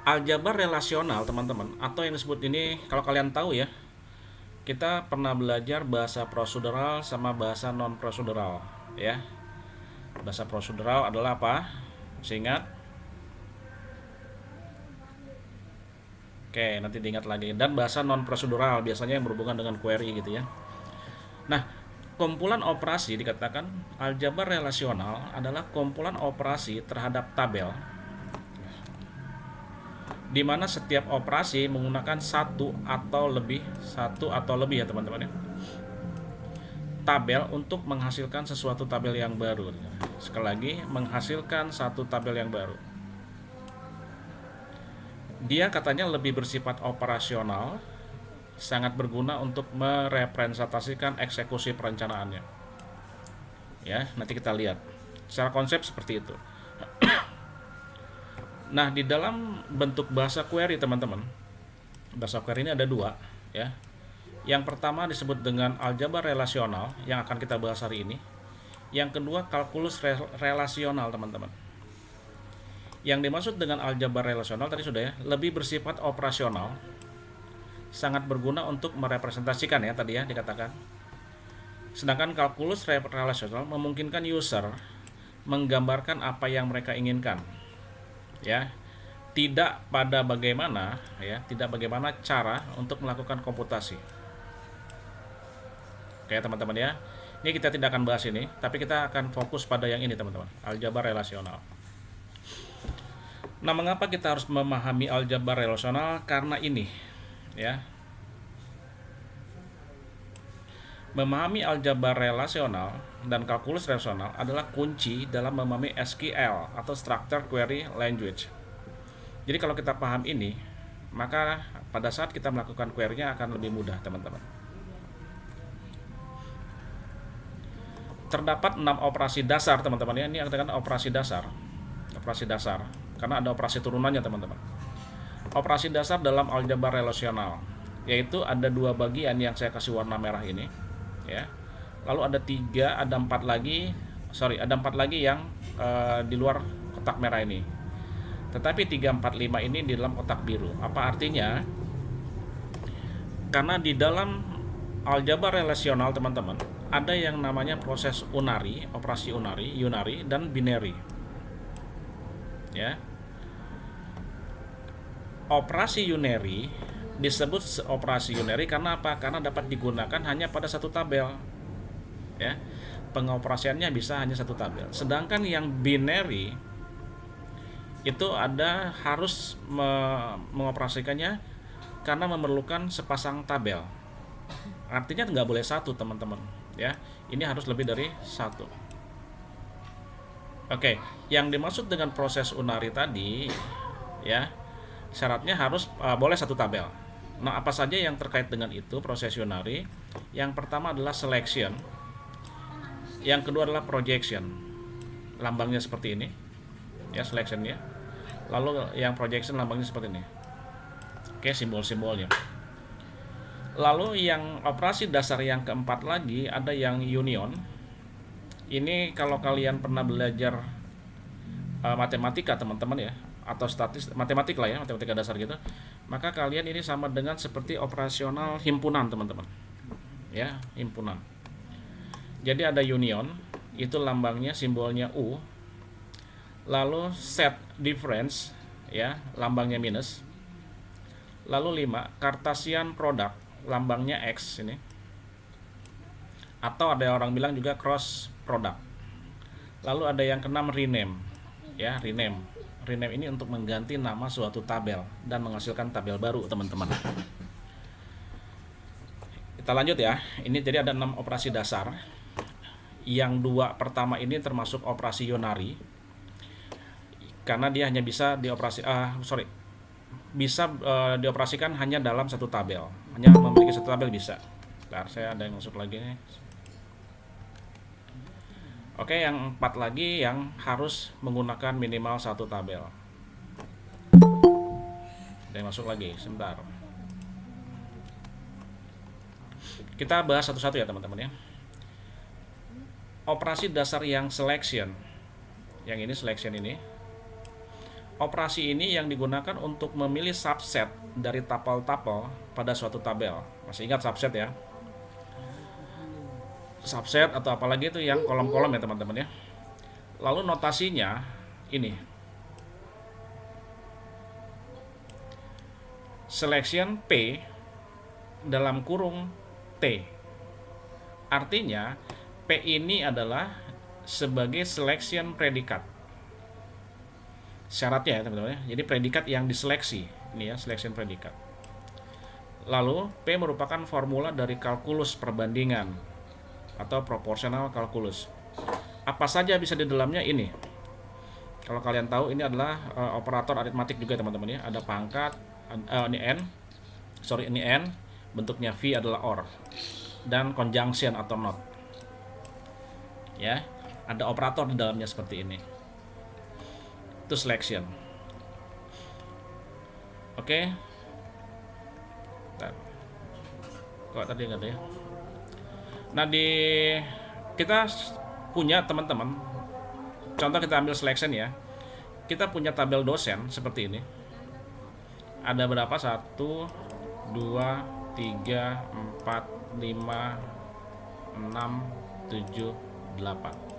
Aljabar relasional, teman-teman, atau yang disebut ini, kalau kalian tahu ya, kita pernah belajar bahasa prosedural sama bahasa non prosedural, ya. Bahasa prosedural adalah apa? Masih ingat? Oke, nanti diingat lagi. Dan bahasa non prosedural biasanya yang berhubungan dengan query gitu ya. Nah, kumpulan operasi dikatakan aljabar relasional adalah kumpulan operasi terhadap tabel di mana setiap operasi menggunakan satu atau lebih ya teman-teman ya, tabel untuk menghasilkan sesuatu tabel yang baru. Sekali lagi, menghasilkan satu tabel yang baru. Dia katanya lebih bersifat operasional, sangat berguna untuk merepresentasikan eksekusi perencanaannya. Ya, nanti kita lihat. Secara konsep seperti itu. Nah, di dalam bentuk bahasa query teman-teman, bahasa query ini ada dua, ya. Yang pertama disebut dengan aljabar relasional yang akan kita bahas hari ini. Yang kedua kalkulus relasional teman-teman. Yang dimaksud dengan aljabar relasional tadi sudah ya, lebih bersifat operasional, sangat berguna untuk merepresentasikan ya tadi ya dikatakan. Sedangkan kalkulus relasional memungkinkan user menggambarkan apa yang mereka inginkan. Ya, tidak bagaimana cara untuk melakukan komputasi. Oke teman-teman ya, ini kita tidak akan bahas ini, tapi kita akan fokus pada yang ini teman-teman, aljabar relasional. Nah, mengapa kita harus memahami aljabar relasional? Karena ini ya, memahami aljabar relasional dan kalkulus relasional adalah kunci dalam memahami SQL atau Structured Query Language. Jadi kalau kita paham ini, maka pada saat kita melakukan query-nya akan lebih mudah teman-teman. Terdapat 6 operasi dasar teman-teman ya, ini adalah operasi dasar. Operasi dasar, karena ada operasi turunannya teman-teman. Operasi dasar dalam aljabar relasional, yaitu ada 2 bagian yang saya kasih warna merah ini ya. Lalu ada 4 lagi yang di luar kotak merah ini. Tetapi 3, 4, 5 ini di dalam kotak biru. Apa artinya? Karena di dalam aljabar relasional teman-teman ada yang namanya proses unary, operasi unary dan binary. Ya. Operasi unary disebut operasi unary karena apa? Karena dapat digunakan hanya pada satu tabel. Ya. Pengoperasiannya bisa hanya satu tabel. Sedangkan yang binary itu harus mengoperasikannya karena memerlukan sepasang tabel. Artinya nggak boleh satu teman-teman ya, ini harus lebih dari satu. Oke, yang dimaksud dengan proses unary tadi ya, syaratnya harus boleh satu tabel. Nah, apa saja yang terkait dengan itu proses unary? Yang pertama adalah selection, yang kedua adalah projection, lambangnya seperti ini ya, selection ya. Lalu yang projection lambangnya seperti ini. Oke, simbol-simbolnya. Lalu yang operasi dasar yang keempat lagi ada yang union. Ini kalau kalian pernah belajar matematika teman-teman ya, atau matematika lah ya, matematika dasar gitu, maka kalian ini sama dengan seperti operasional himpunan teman-teman ya, himpunan. Jadi ada union, itu lambangnya simbolnya U. Lalu set difference ya, lambangnya minus. Lalu 5 Cartesian product, lambangnya X ini. Atau ada orang bilang juga cross product. Lalu ada yang keenam rename ya, rename ini untuk mengganti nama suatu tabel dan menghasilkan tabel baru teman-teman. Kita lanjut ya. Ini jadi ada 6 operasi dasar. Yang 2 pertama ini termasuk operasi unary, karena dia hanya bisa dioperasikan hanya dalam satu tabel, hanya memiliki satu tabel bisa. Bentar, saya ada yang masuk lagi nih. Oke, yang 4 lagi yang harus menggunakan minimal satu tabel. Ada yang masuk lagi, sebentar. Kita bahas satu-satu ya teman-teman ya. Operasi dasar yang selection, yang ini selection ini, Operasi ini yang digunakan untuk memilih subset dari tupel-tupel pada suatu tabel. Masih ingat subset ya? Subset atau apalagi itu yang kolom-kolom ya teman-teman ya. Lalu notasinya ini. Selection P dalam kurung T. Artinya P ini adalah sebagai selection predikat. Syaratnya ya teman-teman ya. Jadi predikat yang diseleksi. Ini ya, selection predikat. Lalu P merupakan formula dari kalkulus perbandingan atau proportional calculus. Apa saja bisa di dalamnya ini. Kalau kalian tahu ini adalah operator aritmatik juga teman-teman ya. Ada pangkat, ini n, ini n, bentuknya v adalah or, dan conjunction atau not. Ya, ada operator di dalamnya seperti ini. Itu selection. Oke. Kok tadi nggak ada ya? Nah, kita punya teman-teman. Contoh kita ambil selection ya. Kita punya tabel dosen seperti ini. Ada berapa? 1, 2, 3, 4, 5, 6, 7, 8.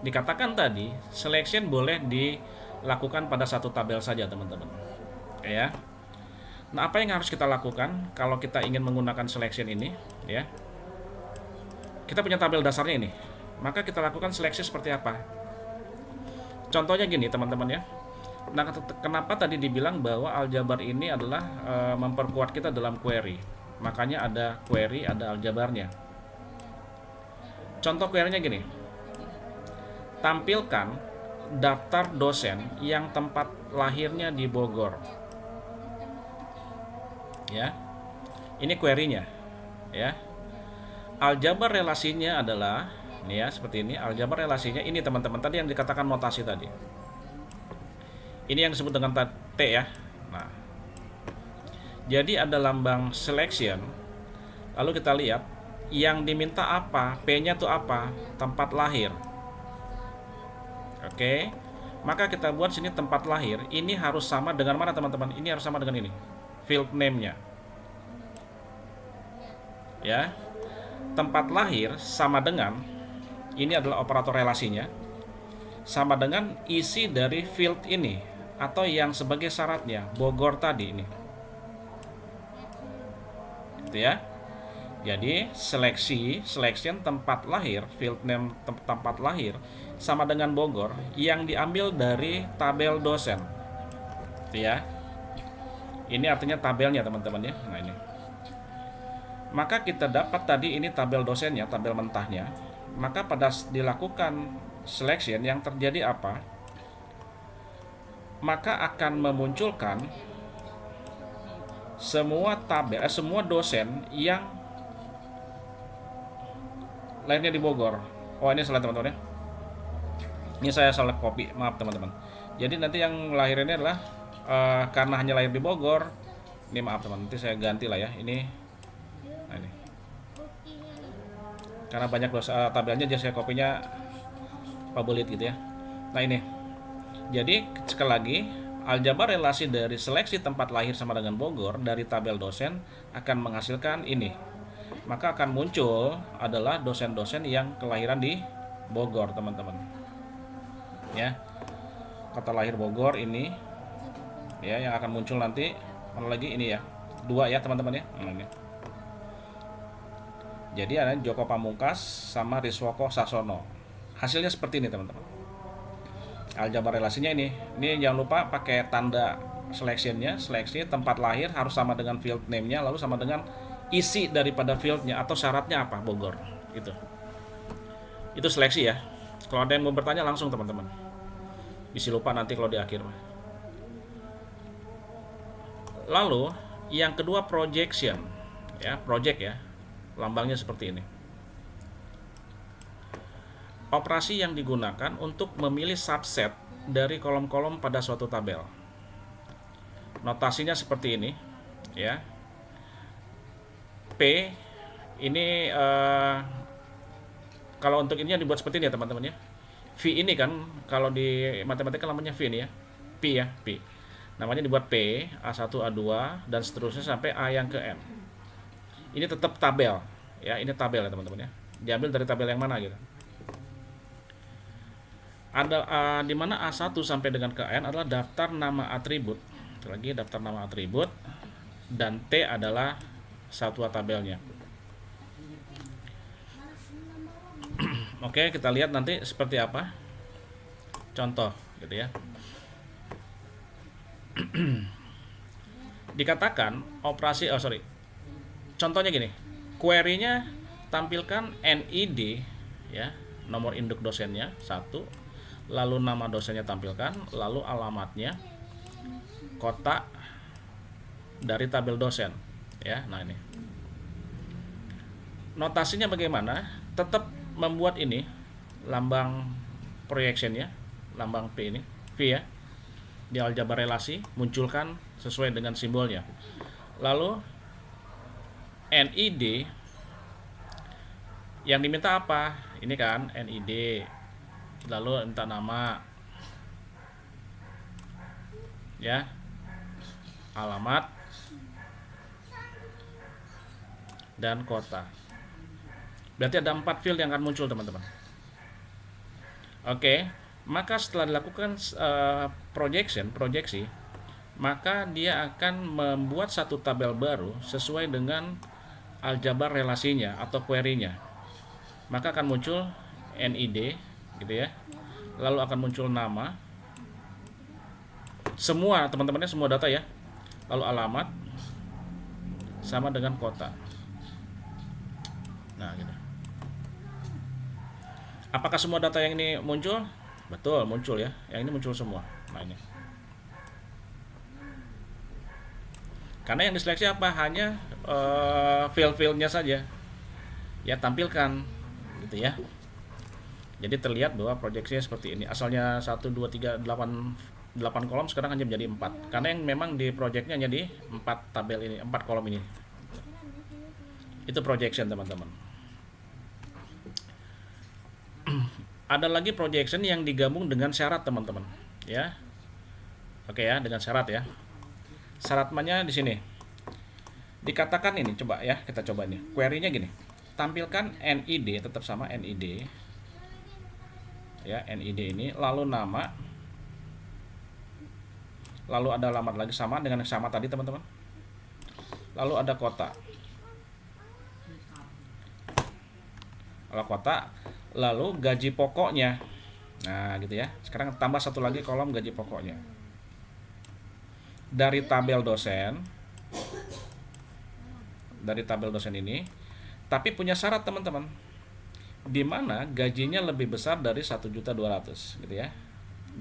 Dikatakan tadi selection boleh dilakukan pada satu tabel saja teman-teman ya. Nah, apa yang harus kita lakukan kalau kita ingin menggunakan selection ini ya? Kita punya tabel dasarnya ini, maka kita lakukan seleksi seperti apa? Contohnya gini teman-teman ya. Nah, kenapa tadi dibilang bahwa aljabar ini adalah memperkuat kita dalam query? Makanya ada query, ada aljabarnya. Contoh query-nya gini. Tampilkan daftar dosen yang tempat lahirnya di Bogor. Ya. Ini query-nya, ya. Aljabar relasinya adalah ini ya, seperti ini. Aljabar relasinya ini teman-teman tadi yang dikatakan notasi tadi. Ini yang disebut dengan T ya. Nah. Jadi ada lambang selection. Lalu kita lihat yang diminta apa, P-nya tuh apa? Tempat lahir. Oke, maka kita buat sini tempat lahir. Ini harus sama dengan mana teman-teman? Ini harus sama dengan ini, field name-nya. Ya, tempat lahir sama dengan ini adalah operator relasinya, sama dengan isi dari field ini atau yang sebagai syaratnya Bogor tadi ini. Gitu ya. Jadi selection tempat lahir, field name tempat lahir sama dengan Bogor yang diambil dari tabel dosen. Gitu ya. Ini artinya tabelnya teman-teman ya. Nah ini. Maka kita dapat tadi ini tabel dosennya, tabel mentahnya. Maka pada dilakukan selection yang terjadi apa? Maka akan memunculkan semua tabel, semua dosen yang lahirnya di Bogor. Oh, ini salah teman-teman ya. Ini saya salah copy, maaf teman-teman. Jadi nanti yang lahir ini adalah karena hanya lahir di Bogor. Ini maaf teman, nanti saya ganti lah ya. Ini, nah ini. Karena banyak tabelnya, jadi saya kopinya pabelit gitu ya. Nah ini. Jadi sekali lagi, aljabar relasi dari seleksi tempat lahir sama dengan Bogor dari tabel dosen akan menghasilkan ini. Maka akan muncul adalah dosen-dosen yang kelahiran di Bogor teman-teman ya. Kata lahir Bogor ini ya yang akan muncul nanti. Mana lagi ini ya, 2 ya teman-teman ya. Ini. Jadi ada Joko Pamungkas sama Riswoko Sasono. Hasilnya seperti ini teman-teman. Aljabar relasinya ini jangan lupa pakai tanda selectionnya. Seleksi tempat lahir harus sama dengan field name-nya, lalu sama dengan isi daripada fieldnya atau syaratnya apa, Bogor gitu. Itu seleksi ya. Kalau ada yang mau bertanya langsung teman-teman, bisa lupa nanti kalau di akhir. Lalu yang kedua projection ya, project ya, lambangnya seperti ini. Operasi yang digunakan untuk memilih subset dari kolom-kolom pada suatu tabel. Notasinya seperti ini ya. P ini kalau untuk ini yang dibuat seperti ini ya teman-teman ya. V ini kan kalau di matematika namanya V ini ya. Pi ya, Pi. Namanya dibuat P, A1, A2 dan seterusnya sampai A yang ke N. Ini tetap tabel ya, ini tabel ya teman-teman ya. Diambil dari tabel yang mana gitu. Ada di mana A1 sampai dengan ke N adalah daftar nama atribut. Lagi daftar nama atribut dan T adalah satuan tabelnya. Oke, kita lihat nanti seperti apa. Contoh gitu ya. Dikatakan operasi contohnya gini. Query-nya tampilkan NID ya, nomor induk dosennya 1, lalu nama dosennya tampilkan, lalu alamatnya, kotak dari tabel dosen ya. Nah, ini. Notasinya bagaimana? Tetap membuat ini lambang projectionnya, lambang P ini, V ya. Di aljabar relasi munculkan sesuai dengan simbolnya. Lalu NID yang diminta apa? Ini kan NID. Lalu minta nama ya, alamat dan kota. Berarti ada 4 field yang akan muncul teman-teman. Oke, maka setelah dilakukan proyeksi, maka dia akan membuat satu tabel baru sesuai dengan aljabar relasinya atau query-nya. Maka akan muncul NID gitu ya. Lalu akan muncul nama. Semua teman-temannya semua data ya. Lalu alamat sama dengan kota. Nah, gitu. Apakah semua data yang ini muncul? Betul, muncul ya. Yang ini muncul semua. Nah, ini. Karena yang diseleksi apa? Hanya file-filenya saja. Ya, tampilkan gitu ya. Jadi terlihat bahwa proyeksinya seperti ini. Asalnya 1 2 3 8 kolom, sekarang hanya menjadi 4. Karena yang memang di proyeknya hanya di 4 tabel ini, 4 kolom ini. Itu projection, teman-teman. Ada lagi projection yang digabung dengan syarat, teman-teman, ya. Oke ya, dengan syarat ya. Syaratnya di sini. Dikatakan ini, coba ya, kita coba nih. Query-nya gini. Tampilkan NID, tetap sama NID. Ya, NID ini, lalu nama. Lalu ada alamat lagi sama dengan yang sama tadi, teman-teman. Lalu ada kota. Lalu kota, lalu gaji pokoknya. Nah, gitu ya. Sekarang tambah satu lagi kolom gaji pokoknya. Dari tabel dosen. Dari tabel dosen ini, tapi punya syarat, teman-teman. Di mana gajinya lebih besar dari 1.200.000 gitu ya.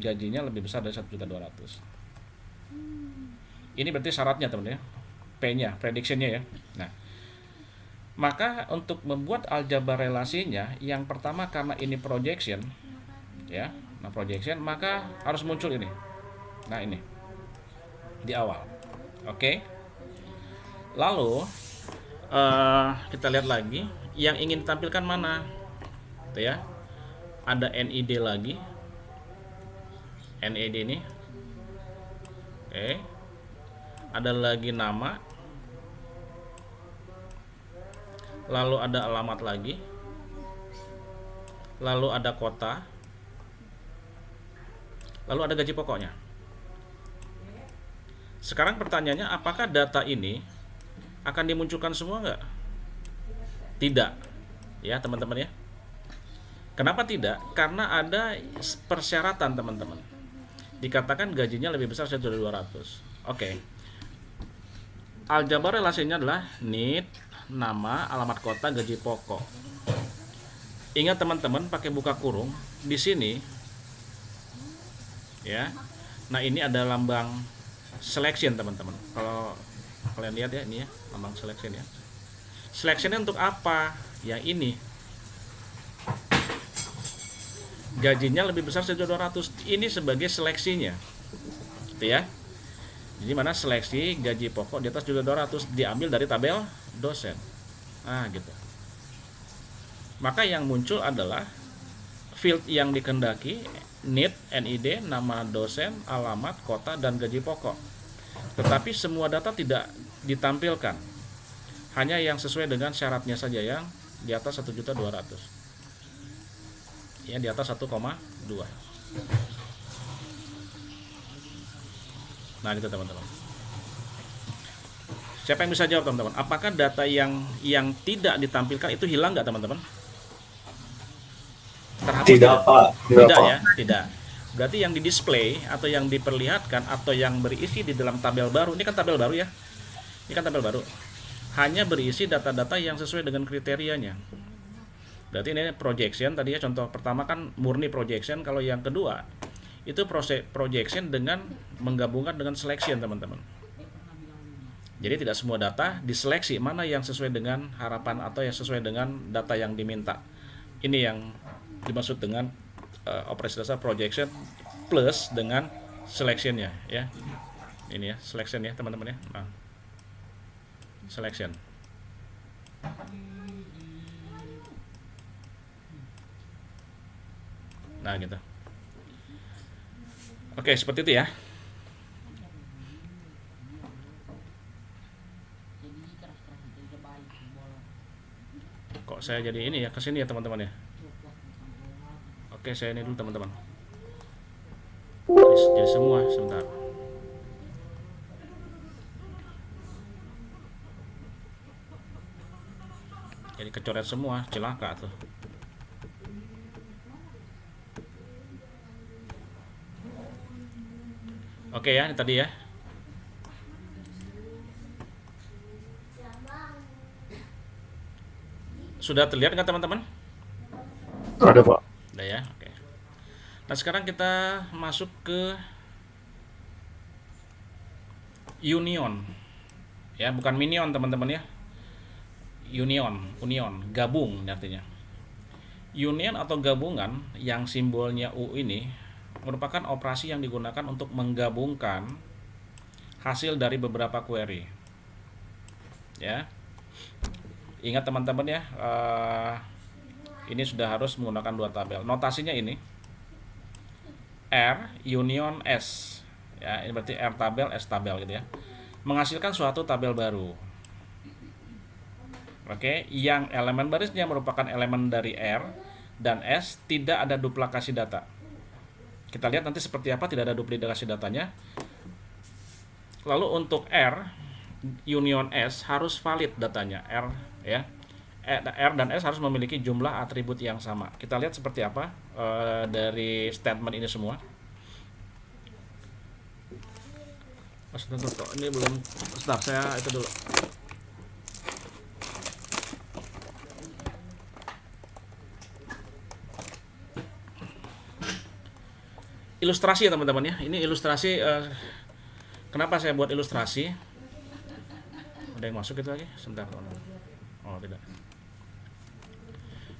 Gajinya lebih besar dari 1.200.000. Ini berarti syaratnya, teman ya. P-nya, prediction-nya ya. Nah, maka untuk membuat aljabar relasinya, yang pertama karena ini projection ya. Nah, projection maka harus muncul ini. Nah, ini di awal. Oke. Lalu kita lihat lagi yang ingin ditampilkan mana. Tuh ya. Ada NID lagi. NID ini. Oke. Ada lagi nama. Lalu ada alamat lagi. Lalu ada kota. Lalu ada gaji pokoknya. Sekarang pertanyaannya, apakah data ini akan dimunculkan semua nggak? Tidak. Ya, teman-teman ya. Kenapa tidak? Karena ada persyaratan, teman-teman. Dikatakan gajinya lebih besar 1.200.000. Oke. Aljabar relasinya adalah need, nama, alamat kota, gaji pokok. Ingat, teman-teman, pakai buka kurung di sini ya. Nah, ini ada lambang selection, teman-teman. Kalau kalian lihat ya, ini ya, lambang selection ya. Selectionnya untuk apa? Yang ini. Gajinya lebih besar 1.200.000. Ini sebagai seleksinya. Gitu ya. Jadi mana seleksi gaji pokok di atas 1.200.000 diambil dari tabel dosen. Nah, gitu. Maka yang muncul adalah field yang dikehendaki NID, nama dosen, alamat, kota, dan gaji pokok. Tetapi semua data tidak ditampilkan, hanya yang sesuai dengan syaratnya saja yang di atas 1.200.000, ya di atas 1,2. Nah gitu teman-teman. Siapa yang bisa jawab teman-teman? Apakah data yang tidak ditampilkan itu hilang nggak teman-teman? Terhapus Tidak, Pak. Tidak ya, tidak. Berarti yang di display atau yang diperlihatkan atau yang berisi di dalam tabel baru, ini kan tabel baru ya. Ini kan tabel baru. Hanya berisi data-data yang sesuai dengan kriterianya. Berarti ini projection tadi ya, contoh pertama kan murni projection, kalau yang kedua itu proses projection dengan menggabungkan dengan selection teman-teman. Jadi tidak semua data diseleksi mana yang sesuai dengan harapan atau yang sesuai dengan data yang diminta. Ini yang dimaksud dengan operasi dasar projection plus dengan selectionnya ya. Ini ya selection ya teman-teman ya. Nah, selection. Nah gitu. Oke, seperti itu ya. Kok saya jadi ini ya, kesini ya teman-teman ya. Oke, saya ini dulu teman-teman. Jadi semua sebentar. Jadi kecoret semua, celaka tuh. Oke ya, ini tadi ya. Sudah terlihat nggak teman-teman? Ada, Pak. Udah ya, oke. Nah sekarang kita masuk ke union. Ya, bukan minion teman-teman ya. Union, gabung artinya. Union atau gabungan yang simbolnya U ini merupakan operasi yang digunakan untuk menggabungkan hasil dari beberapa query. Ya. Ingat teman-teman ya, ini sudah harus menggunakan dua tabel. Notasinya ini R union S. Ya, ini berarti R tabel S tabel gitu ya. Menghasilkan suatu tabel baru. Oke, yang elemen barisnya merupakan elemen dari R dan S, tidak ada duplikasi data. Kita lihat nanti seperti apa tidak ada duplikasi datanya. Lalu untuk R union S harus valid datanya, R ya. R dan S harus memiliki jumlah atribut yang sama. Kita lihat seperti apa dari statement ini semua. Ini belum start, saya itu dulu. Ilustrasi ya teman-teman ya. Ini ilustrasi. Kenapa saya buat ilustrasi? Ada yang masuk itu lagi? Sebentar teman-teman. Oh tidak.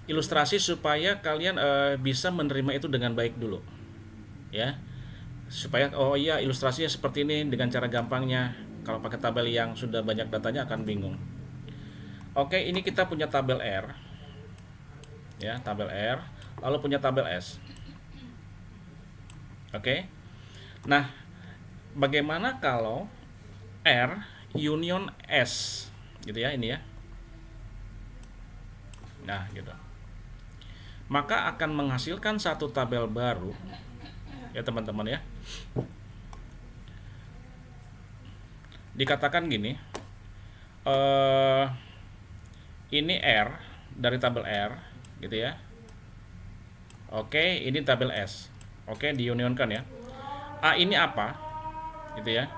Ilustrasi supaya kalian bisa menerima itu dengan baik dulu, ya. Supaya oh iya ilustrasinya seperti ini dengan cara gampangnya. Kalau pakai tabel yang sudah banyak datanya akan bingung. Oke, ini kita punya tabel R, ya tabel R. Lalu punya tabel S. Oke. Nah, bagaimana kalau R union S gitu ya ini ya. Nah, gitu. Maka akan menghasilkan satu tabel baru ya teman-teman ya. Dikatakan gini. Ini R dari tabel R gitu ya. Oke, ini tabel S. Oke, diunionkan ya. A ini apa? Gitu ya.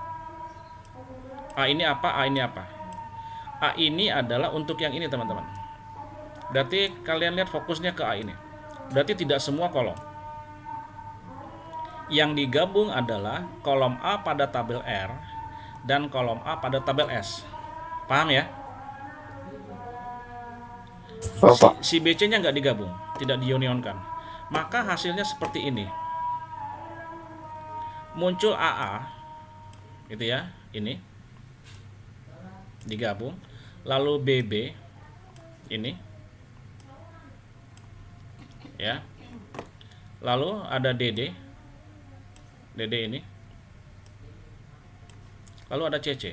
A ini apa? A ini apa? A ini adalah untuk yang ini teman-teman. Berarti kalian lihat fokusnya ke A ini. Berarti tidak semua kolom. Yang digabung adalah kolom A pada tabel R dan kolom A pada tabel S. Paham ya? Si BC-nya nggak digabung, tidak diunionkan. Maka hasilnya seperti ini. Muncul AA, gitu ya, ini digabung, lalu BB, ini, ya, lalu ada DD ini, lalu ada CC.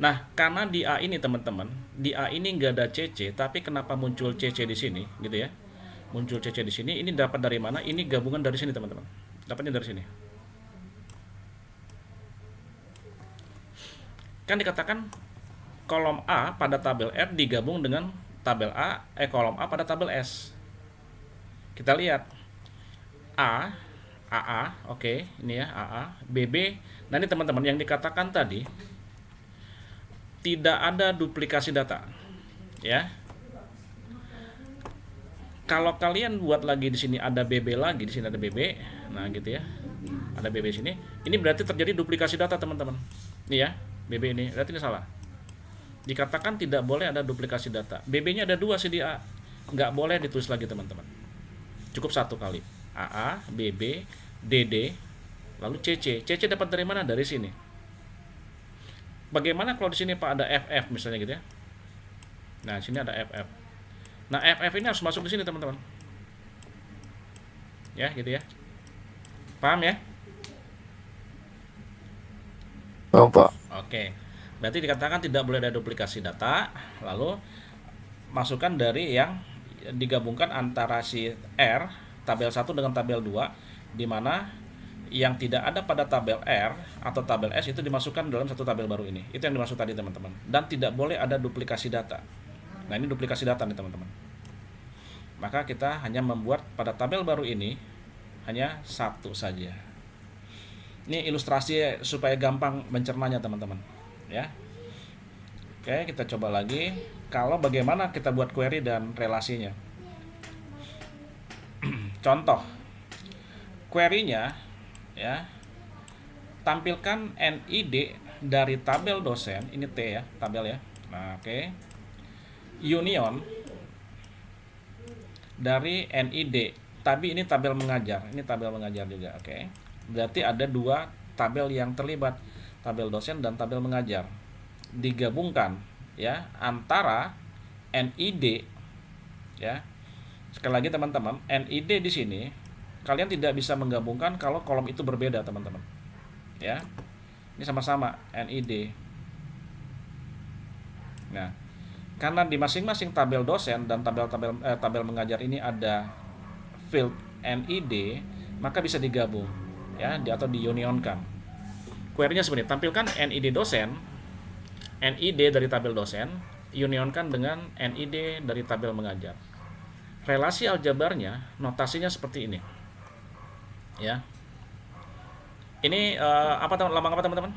Nah, karena di A ini teman-teman, di A ini nggak ada CC, tapi kenapa muncul CC di sini, gitu ya? Muncul CC di sini, ini dapat dari mana? Ini gabungan dari sini teman-teman. Dapatnya dari sini. Kan dikatakan kolom A pada tabel R digabung dengan tabel kolom A pada tabel S. Kita lihat AA, oke, ini ya AA, BB. Nah ini teman-teman yang dikatakan tadi tidak ada duplikasi data, ya. Kalau kalian buat lagi di sini ada BB lagi, di sini ada BB, nah gitu ya, ada BB sini, ini berarti terjadi duplikasi data teman-teman. Ini ya, BB ini, berarti ini salah. Dikatakan tidak boleh ada duplikasi data. BB-nya ada 2 sih di A, nggak boleh ditulis lagi teman-teman. Cukup 1 kali. AA, BB, DD, lalu CC. CC dapat dari mana? Dari sini. Bagaimana kalau di sini Pak ada FF misalnya gitu ya? Nah, sini ada FF. Nah, FF ini harus masuk di sini teman-teman. Ya, gitu ya. Paham ya? Paham, Pak. Oke. Berarti dikatakan tidak boleh ada duplikasi data, lalu masukkan dari yang digabungkan antara si R tabel 1 dengan tabel 2, di mana yang tidak ada pada tabel R atau tabel S itu dimasukkan dalam satu tabel baru ini. Itu yang dimaksud tadi teman-teman. Dan tidak boleh ada duplikasi data. Nah ini duplikasi data nih teman-teman. Maka kita hanya membuat pada tabel baru ini hanya 1 saja. Ini ilustrasi supaya gampang mencernanya teman-teman. Ya. Oke, kita coba lagi. Kalau bagaimana kita buat query dan relasinya. Contoh. Query-nya ya, tampilkan NID dari tabel dosen, ini T ya, tabel ya. Nah, oke. Union dari NID, tapi ini tabel mengajar, ini tabel mengajar juga, oke. Berarti ada 2 tabel yang terlibat, tabel dosen dan tabel mengajar. Digabungkan ya antara NID ya. Sekali lagi teman-teman, NID di sini kalian tidak bisa menggabungkan kalau kolom itu berbeda teman-teman ya. Ini sama-sama NID. Nah, karena di masing-masing tabel dosen dan tabel mengajar ini ada field NID, maka bisa digabung ya, atau diunionkan. Query-nya sebenarnya tampilkan NID dosen, NID dari tabel dosen, unionkan dengan NID dari tabel mengajar. Relasi aljabarnya notasinya seperti ini. Ya, ini lambang apa teman-teman?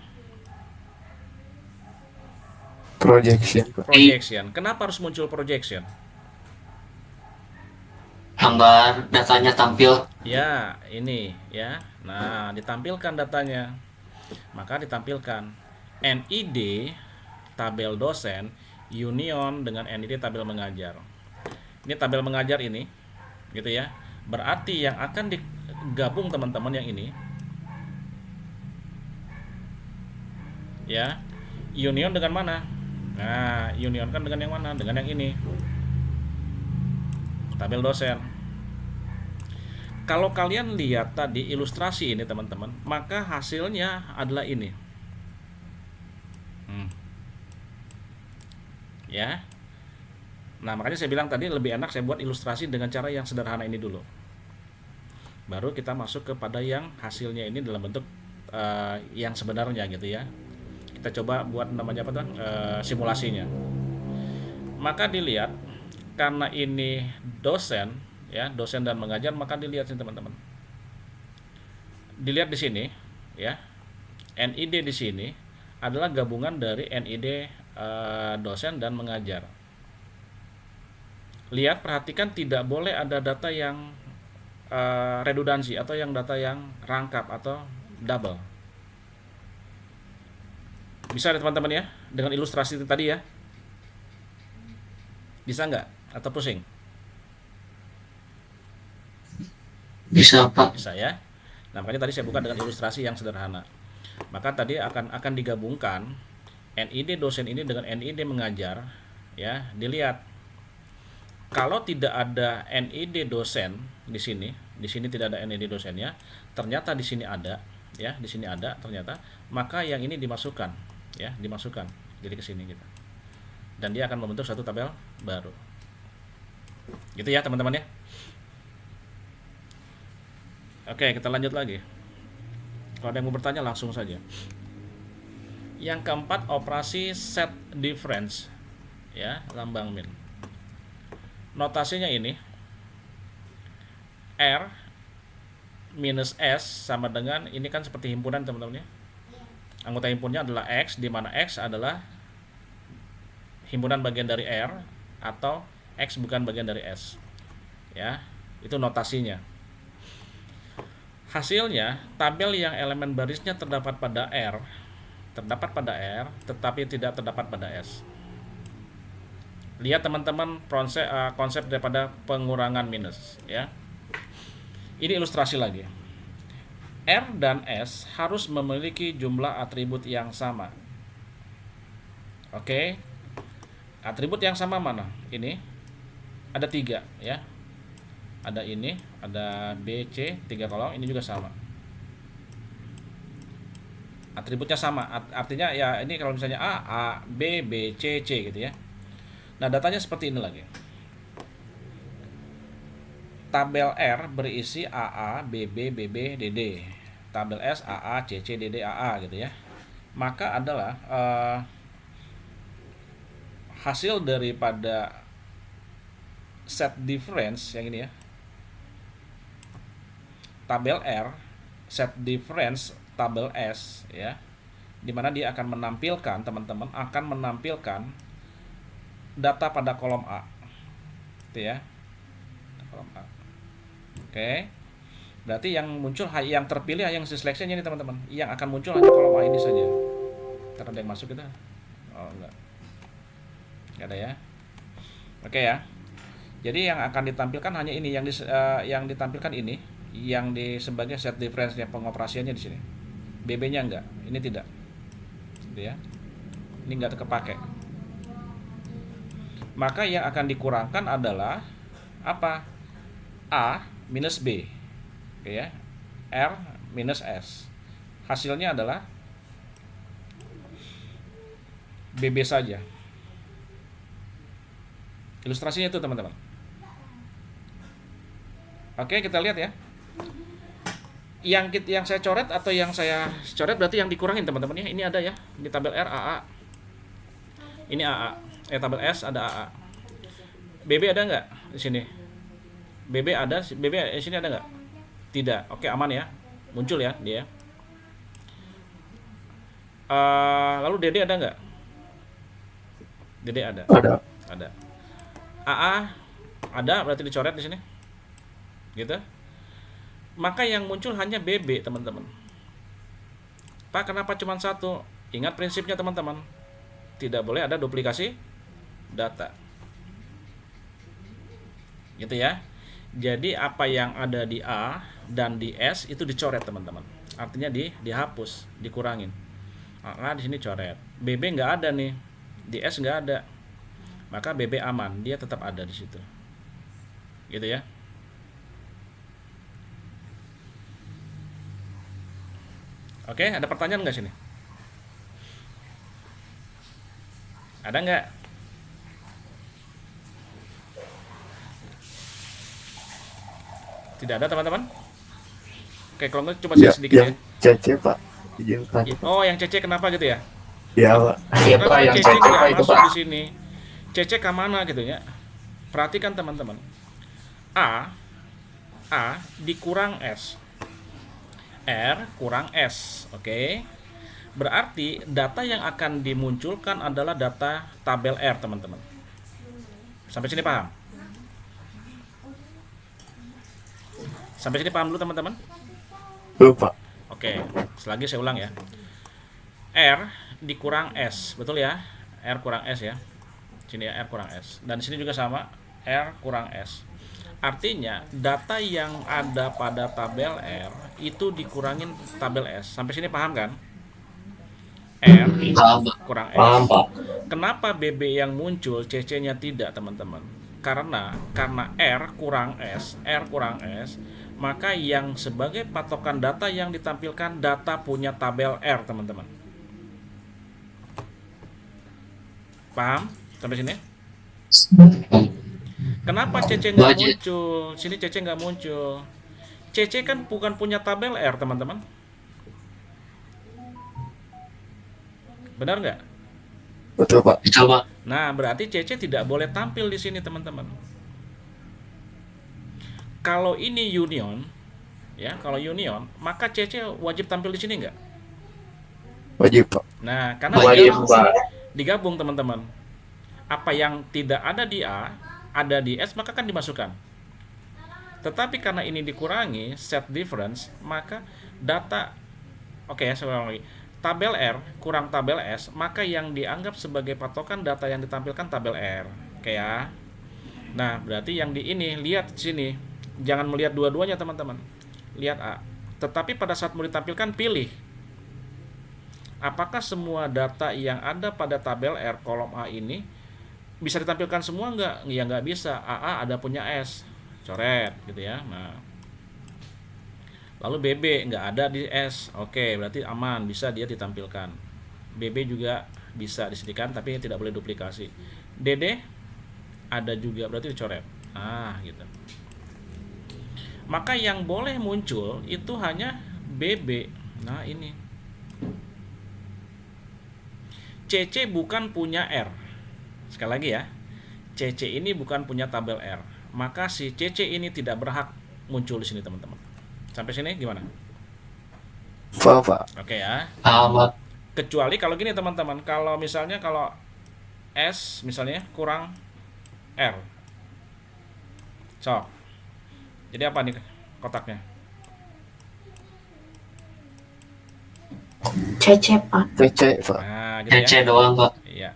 Projection, Pak. Projection. Kenapa harus muncul projection? Gambar datanya tampil. Ya, ini ya. Nah, ditampilkan datanya. Maka ditampilkan NID tabel dosen union dengan NID tabel mengajar. Ini tabel mengajar ini, gitu ya. Berarti yang akan digabung teman-teman yang ini ya, union dengan mana? Nah, unionkan dengan yang mana? Dengan yang ini, tabel dosen. Kalau kalian lihat tadi ilustrasi ini teman-teman, maka hasilnya adalah ini ya. Nah, makanya saya bilang tadi lebih enak saya buat ilustrasi dengan cara yang sederhana ini dulu, baru kita masuk kepada yang hasilnya ini dalam bentuk yang sebenarnya gitu ya. Kita coba buat namanya apa tuh, simulasinya. Maka dilihat karena ini dosen ya, dosen dan mengajar, maka dilihat sini teman-teman. Dilihat di sini ya, NID di sini adalah gabungan dari NID dosen dan mengajar. Lihat, perhatikan tidak boleh ada data yang redundansi atau yang data yang rangkap atau double. Bisa ya teman-teman ya, dengan ilustrasi itu tadi ya. Bisa nggak? Atau pusing? Bisa, Pak. Bisa ya. Nah, makanya tadi saya buka dengan ilustrasi yang sederhana. Maka tadi akan digabungkan NID dosen ini dengan NID mengajar ya. Dilihat kalau tidak ada NID dosen di sini tidak ada NID dosennya, ternyata di sini ada, ya, di sini ada ternyata, maka yang ini dimasukkan, ya, dimasukkan. Jadi ke sini gitu. Dan dia akan membentuk satu tabel baru. Gitu ya, teman-teman ya. Oke, kita lanjut lagi. Kalau ada yang mau bertanya langsung saja. Yang keempat, operasi set difference, ya, lambang min. Notasinya ini R minus S sama dengan, ini kan seperti himpunan teman-teman ya. Anggota himpunannya adalah X, di mana X adalah himpunan bagian dari R atau X bukan bagian dari S. Ya, itu notasinya. Hasilnya, tabel yang elemen barisnya terdapat pada R, tetapi tidak terdapat pada S. Lihat teman-teman konsep daripada pengurangan minus, ya. Ini ilustrasi lagi. R dan S harus memiliki jumlah atribut yang sama. Oke. Atribut yang sama mana? Ini ada 3, ya. Ada ini, ada B, C, 3 kolom, ini juga sama. Atributnya sama, artinya ya ini kalau misalnya A, B, B, C, C gitu ya. Nah, datanya seperti ini lagi. Tabel R berisi AA, BB, BB, DD. Tabel S AA, CC, DD, AA gitu ya. Maka adalah hasil daripada set difference yang ini ya. Tabel R, set difference tabel S ya. Dimana dia akan menampilkan, teman-teman akan menampilkan data pada kolom A. Gitu ya. Kolom A. Oke. Berarti yang muncul, yang terpilih, yang diseleksi ini teman-teman. Yang akan muncul hanya kolom A ini saja. Ntar ada yang masuk gitu. Oh, enggak. Enggak ada ya. Oke ya. Jadi yang akan ditampilkan hanya ini, yang ditampilkan ini, yang sebagai set difference-nya pengoperasiannya di sini. BB-nya enggak, ini tidak. Gitu ya. Ini enggak kepake. Maka yang akan dikurangkan adalah apa? A minus B. Oke ya. R minus S. Hasilnya adalah BB saja. Ilustrasinya itu teman-teman. Oke, kita lihat ya. Yang saya coret atau yang saya coret berarti yang dikurangin teman-teman ya. Ini ada ya di tabel R AA. Ini AA. Tabel S ada AA. BB ada nggak di sini? BB ada. BB di sini ada nggak? Tidak. Oke, aman ya. Muncul ya dia. Lalu DD ada nggak? DD ada. Ada. AA ada, berarti dicoret di sini. Gitu. Maka yang muncul hanya BB, teman-teman. Pak, kenapa cuma satu? Ingat prinsipnya, teman-teman. Tidak boleh ada duplikasi data. Gitu ya. Jadi apa yang ada di A dan di S itu dicoret, teman-teman. Artinya dihapus, dikurangin. A di sini coret. BB nggak ada nih. Di S nggak ada. Maka BB aman, dia tetap ada di situ. Gitu ya. Oke, ada pertanyaan nggak sini? Ada nggak? Tidak ada, teman-teman? Oke, kalau nggak coba sedikit ya. CC Pak, izinkan. Oh, yang CC kenapa gitu ya? Ya Pak. Iya Pak, yang CC cek nggak Pak itu masuk Pak. di sini. CC ke mana gitu ya? Perhatikan teman-teman. A dikurang S. R kurang S, oke. Berarti data yang akan dimunculkan adalah data tabel R, teman-teman. Sampai sini paham? Sampai sini paham dulu, teman-teman? Lupa. Oke, selagi saya ulang ya. R dikurang S, betul ya? R kurang S ya. Sini ya, R kurang S. Dan di sini juga sama, R kurang S. Artinya data yang ada pada tabel R itu dikurangin tabel S. Sampai sini paham kan? R Paham, kurang S. paham Pak. Kenapa BB yang muncul, CC-nya tidak, teman-teman? karena R kurang S, maka yang sebagai patokan data yang ditampilkan data punya tabel R, teman-teman. Paham sampai sini? Kenapa CC nggak muncul? Sini CC nggak muncul. CC kan bukan punya tabel R, teman-teman. Benar nggak? Betul, Pak. Betul, Pak. Nah, berarti CC tidak boleh tampil di sini, teman-teman. Kalau ini union, ya, kalau union, maka CC wajib tampil di sini nggak? Wajib, Pak. Nah, karena Wajib, digabung, Pak. digabung, teman-teman. Apa yang tidak ada di A, ada di S, maka kan dimasukkan. Tetapi karena ini dikurangi set difference, maka data, oke ya, saya ulang lagi. Tabel R kurang tabel S, maka yang dianggap sebagai patokan data yang ditampilkan tabel R. Oke ya. Nah, berarti yang di ini, lihat di sini. Jangan melihat dua-duanya, teman-teman. Lihat A. Tetapi pada saat mau ditampilkan, pilih. Apakah semua data yang ada pada tabel R kolom A ini bisa ditampilkan semua nggak? Ya nggak bisa. AA ada punya S. Coret gitu ya. Nah, lalu BB nggak ada di S. Oke, berarti aman, bisa dia ditampilkan. BB juga bisa disediakan, tapi tidak boleh duplikasi. DD ada juga, berarti dicoret. Ah, gitu. Maka yang boleh muncul itu hanya BB. Nah, ini. CC bukan punya R. Sekali lagi ya. CC ini bukan punya tabel R. Maka si CC ini tidak berhak muncul di sini, teman-teman. Sampai sini gimana? Paham, Pak. Oke ya. Pak. Kecuali kalau gini, teman-teman. Kalau misalnya kalau S misalnya kurang R. So. Jadi apa nih kotaknya? CC, Pak. CC, Pak. Nah, gitu ya. CC doang, Pak. Iya.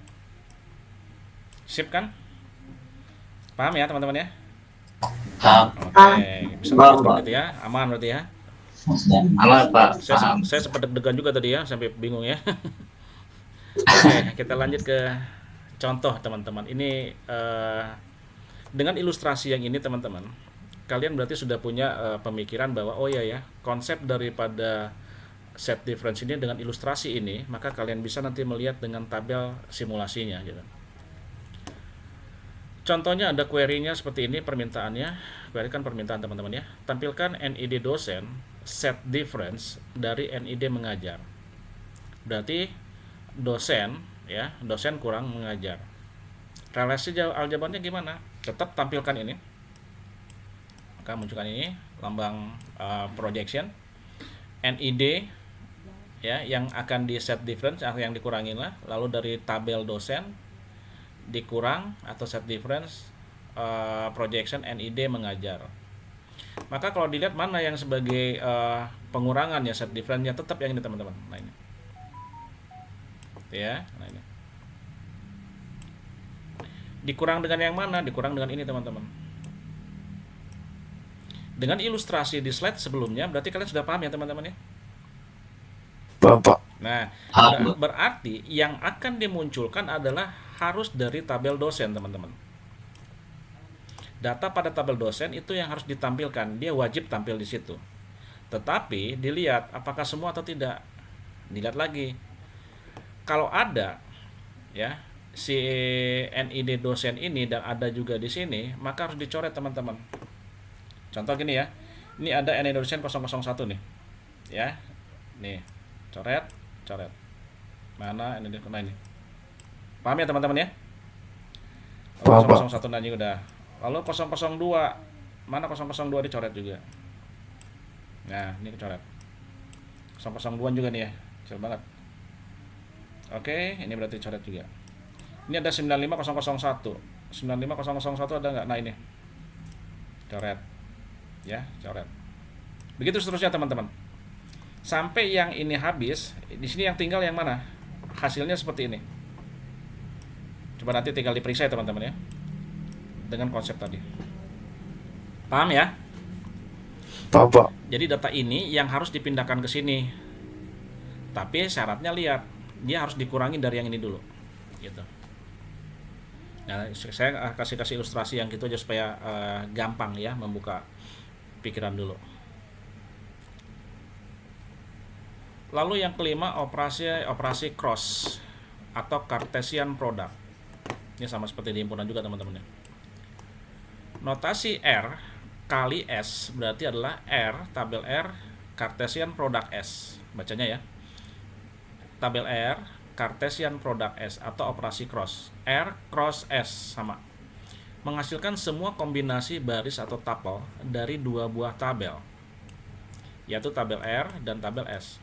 Sip kan? Paham ya, teman-teman ya? Paham. Oke, bisa Paham, lanjut Pak. gitu ya. Aman berarti ya. Aman, Pak. Paham. Saya sempat deg-degan juga tadi ya, sampai bingung ya. Oke, kita lanjut ke contoh, teman-teman. Ini dengan ilustrasi yang ini, teman-teman, kalian berarti sudah punya pemikiran bahwa oh iya ya, konsep daripada set difference ini dengan ilustrasi ini, maka kalian bisa nanti melihat dengan tabel simulasinya gitu. Contohnya ada query-nya seperti ini, permintaannya. Query kan permintaan, teman-teman ya. Tampilkan NID dosen set difference dari NID mengajar. Berarti dosen ya, dosen kurang mengajar. Relasi aljabarnya gimana? Tetap tampilkan ini. Maka munculkan ini lambang projection NID ya, yang akan di set difference, yang dikurangin lah. Lalu dari tabel dosen dikurang atau set difference projection NID mengajar. Maka kalau dilihat mana yang sebagai pengurangan ya set difference-nya, tetap yang ini, teman-teman. Nah ini. Ya, nah ini. Dikurang dengan yang mana? Dikurang dengan ini, teman-teman. Dengan ilustrasi di slide sebelumnya, berarti kalian sudah paham ya, teman-teman ya? Paham, Pak. Nah, Paham. berarti yang akan dimunculkan adalah harus dari tabel dosen, teman-teman. Data pada tabel dosen itu yang harus ditampilkan, dia wajib tampil di situ. Tetapi dilihat apakah semua atau tidak. Dilihat lagi. Kalau ada ya si NID dosen ini dan ada juga di sini, maka harus dicoret, teman-teman. Contoh gini ya. Ini ada NID dosen 001 nih. Ya. Nih, coret. Mana NID kena ini? Paham ya, teman-teman ya? Paham, Pak. 001 tadi udah. Lalu 002. Mana 002 dicoret juga. Nah, ini kecoret. 002 juga nih ya. Kecil banget. Oke, ini berarti coret juga. Ini ada 95001. 95001 ada nggak? Nah, ini. Coret. Ya, coret. Begitu seterusnya, teman-teman. Sampai yang ini habis, di sini yang tinggal yang mana? Hasilnya seperti ini. Coba nanti tinggal diperiksa ya, teman-teman ya. Dengan konsep tadi. Paham ya? Paham, Pak. Jadi data ini yang harus dipindahkan ke sini. Tapi syaratnya lihat, dia harus dikurangi dari yang ini dulu. Gitu. Nah, saya kasih ilustrasi yang gitu aja supaya gampang ya membuka pikiran dulu. Lalu yang kelima, operasi cross atau Cartesian product. Ini sama seperti di himpunan juga teman-teman ya. Notasi R kali S berarti adalah R, tabel R, Cartesian product S. Bacanya ya. Tabel R, Cartesian product S atau operasi cross. R cross S sama. Menghasilkan semua kombinasi baris atau tuple dari dua buah tabel, yaitu tabel R dan tabel S.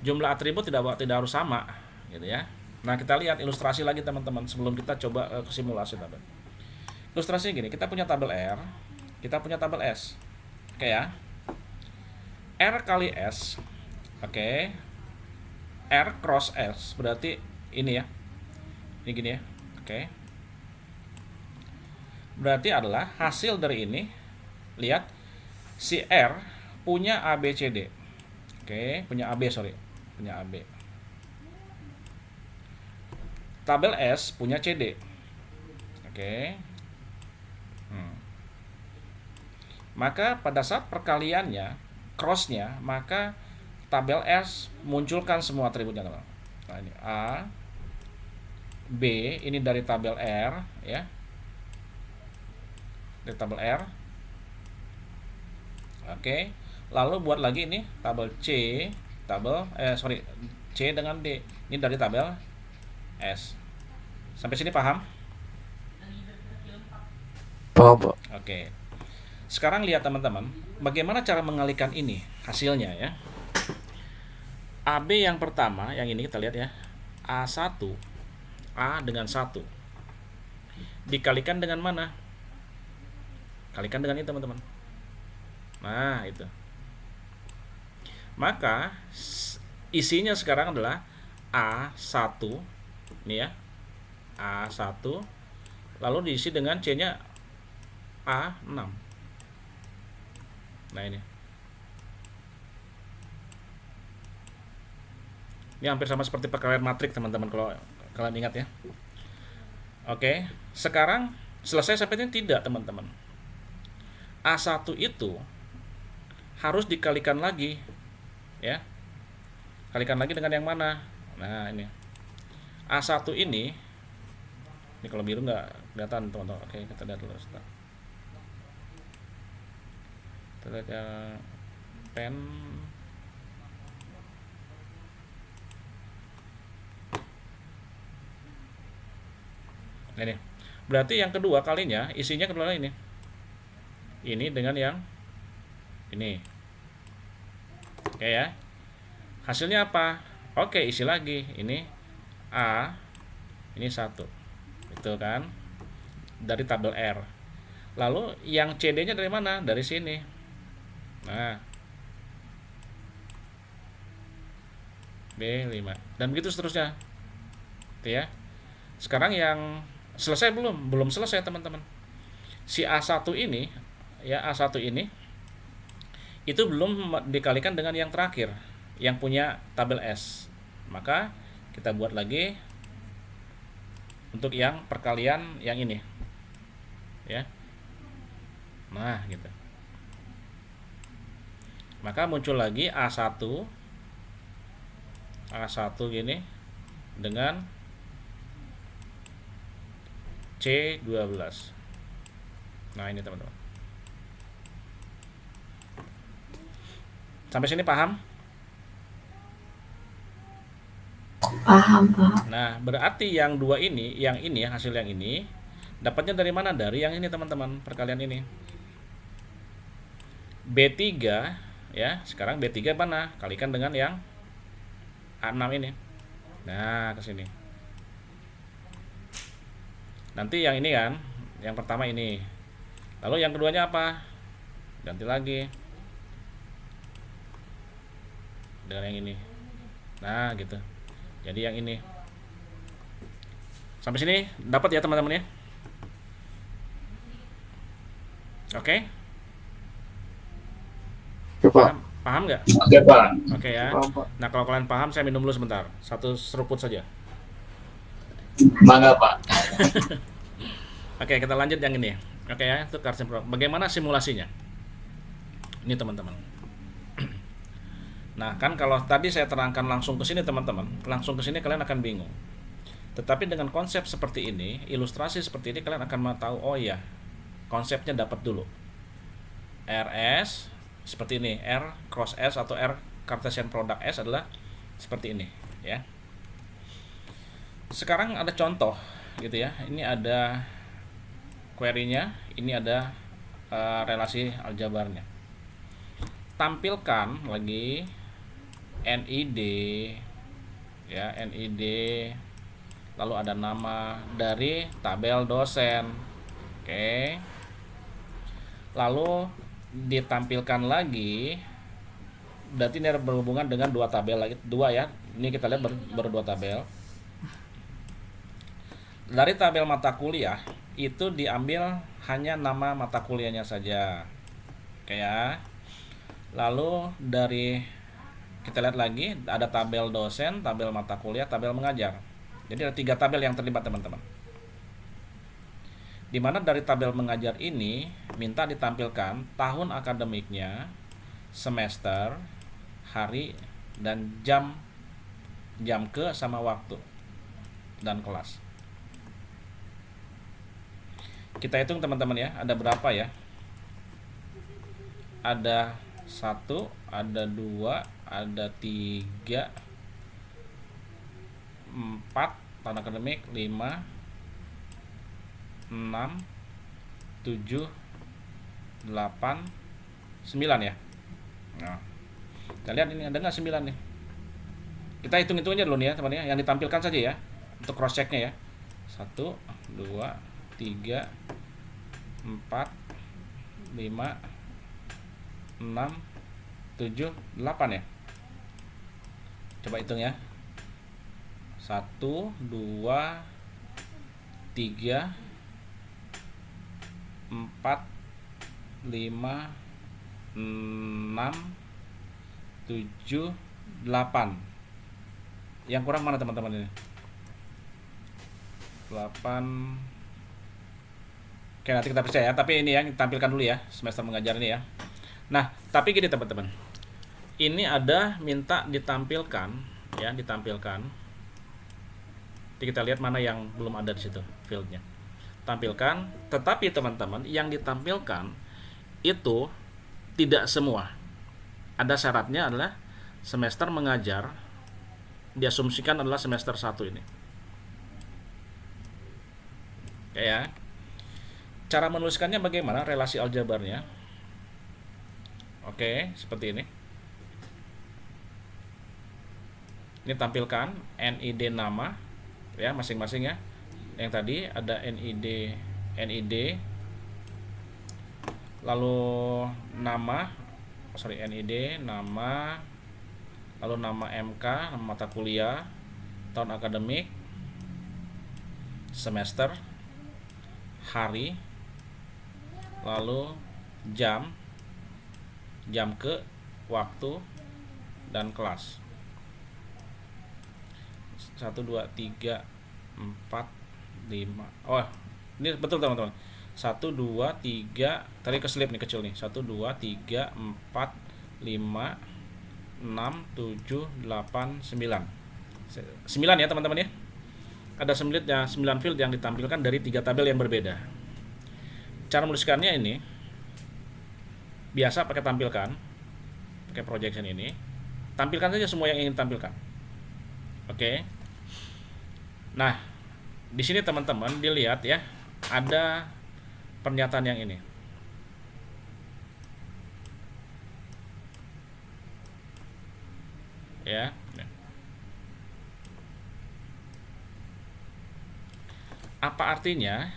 Jumlah atribut tidak harus sama, gitu ya. Nah, kita lihat ilustrasi lagi teman-teman sebelum kita coba ke simulasi tabel. Ilustrasinya gini, kita punya tabel R, kita punya tabel S. Oke ya. R kali S. Oke. R cross S berarti ini ya. Ini gini ya. Oke. Berarti adalah hasil dari ini. Lihat, si R punya ABCD. Oke, punya AB, punya AB. Tabel S punya CD. Oke. Maka pada saat perkaliannya, crossnya, maka tabel S munculkan semua atributnya. Nah, ini A, B, ini dari tabel R, ya. Dari tabel R. Oke. Lalu buat lagi ini tabel C, C dengan D. Ini dari tabel S. Sampai sini paham? Paham, Pak. Oke. Sekarang lihat teman-teman, bagaimana cara mengalihkan ini hasilnya ya. AB yang pertama, yang ini kita lihat ya. A1, A dengan 1. Dikalikan dengan mana? Kalikan dengan ini teman-teman. Nah, itu. Maka isinya sekarang adalah A1, ini ya. A1, lalu diisi dengan C-nya A6. Nah, ini hampir sama seperti perkalian matrik teman-teman kalau kalian ingat ya. Oke, sekarang selesai sampai ini tidak teman-teman. A1 itu harus dikalikan lagi ya. Kalikan lagi dengan yang mana? Nah, ini A1 ini kalau biru nggak kelihatan teman-teman. Oke, kita lihat dulu. Kita lihat yang pen. Ini berarti yang kedua kalinya isinya kedua ini dengan yang ini. Oke ya, hasilnya apa? Oke, isi lagi ini A, ini 1, itu kan dari tabel R. Lalu yang CD nya dari mana? Dari sini. Nah, B5 dan begitu seterusnya itu ya. Sekarang yang selesai belum selesai teman-teman. Si A1 ini ya, A1 ini itu belum dikalikan dengan yang terakhir yang punya tabel S. Maka kita buat lagi untuk yang perkalian yang ini ya. Nah, gitu. Maka muncul lagi A1 gini dengan C12. Nah, ini teman-teman. Sampai sini paham? Paham, Pak. Nah, berarti yang dua ini, yang ini hasil yang ini dapatnya dari mana? Dari yang ini teman-teman, perkalian ini. B3 ya, sekarang B3 mana? Kalikan dengan yang A6 ini. Nah, ke sini. Nanti yang ini kan, yang pertama ini. Lalu yang keduanya apa? Ganti lagi dengan yang ini. Nah, gitu. Jadi yang ini. Sampai sini dapat ya teman-teman ya. Oke? Oke, Pak. Paham nggak? Oke, Pak. Oke ya. Paham, Pak. Nah, kalau kalian paham, saya minum dulu sebentar. Satu seruput saja. Mangga Pak. Oke, kita lanjut yang ini. Oke ya, itu Carson Pro. Bagaimana simulasinya? Ini teman-teman. Nah, kan kalau tadi saya terangkan langsung ke sini teman-teman, langsung ke sini kalian akan bingung. Tetapi dengan konsep seperti ini, ilustrasi seperti ini, kalian akan mau tahu, oh iya, konsepnya dapat dulu. RS seperti ini, R cross S atau R Cartesian product S adalah seperti ini, ya. Sekarang ada contoh gitu ya. Ini ada query-nya, ini ada relasi aljabarnya. Tampilkan lagi NID ya, NID, lalu ada nama dari tabel dosen. Oke. Lalu ditampilkan lagi, berarti ini berhubungan dengan dua tabel lagi, dua ya. Ini kita lihat berdua tabel. Dari tabel mata kuliah itu diambil hanya nama mata kuliahnya saja. Oke ya. Lalu dari kita lihat lagi ada tabel dosen, tabel mata kuliah, tabel mengajar. Jadi ada 3 tabel yang terlibat teman-teman. Dimana dari tabel mengajar ini minta ditampilkan tahun akademiknya, semester, hari, dan jam ke sama waktu dan kelas. Kita hitung teman-teman ya, ada berapa ya? Ada 1, ada 2, ada 3, 4 tahun akademik, 5, 6, 7, 8, 9 ya. Nah, kita lihat ini ada nggak 9 nih? Kita hitung-hitung aja dulu nih ya teman-teman ya, yang ditampilkan saja ya untuk cross checknya ya. 1, 2, 3, 4, 5, 6, 7, 8 ya. Coba hitung ya. 1, 2, 3, 4, 5, 6, 7, 8. Yang kurang mana teman-teman ini? 8. Oke, nanti kita percaya ya. Tapi ini yang tampilkan dulu ya, semester mengajar ini ya. Nah, tapi gini teman-teman. Ini ada minta ditampilkan ya, ditampilkan. Jadi kita lihat mana yang belum ada di situ fieldnya. Tampilkan, tetapi teman-teman yang ditampilkan itu tidak semua. Ada syaratnya adalah semester mengajar diasumsikan adalah semester 1 ini. Oke ya. Cara menuliskannya bagaimana relasi aljabarnya? Oke, seperti ini. Ini tampilkan NID nama ya masing-masing ya. Yang tadi ada NID lalu nama NID nama, lalu nama MK, nama mata kuliah, tahun akademik, semester, hari, lalu jam ke, waktu, dan kelas. 1, 2, 3, 4, 5. Oh, ini betul teman-teman. 1, 2, 3, tadi keselip nih kecil nih. 1, 2, 3, 4, 5, 6, 7, 8, 9. 9 ya teman-teman ya. Ada 9 field yang ditampilkan dari 3 tabel yang berbeda. Cara menuliskannya ini biasa pakai tampilkan, pakai projection ini. Tampilkan saja semua yang ingin tampilkan. Oke. Nah, di sini teman-teman dilihat ya, ada pernyataan yang ini. Ya. Apa artinya?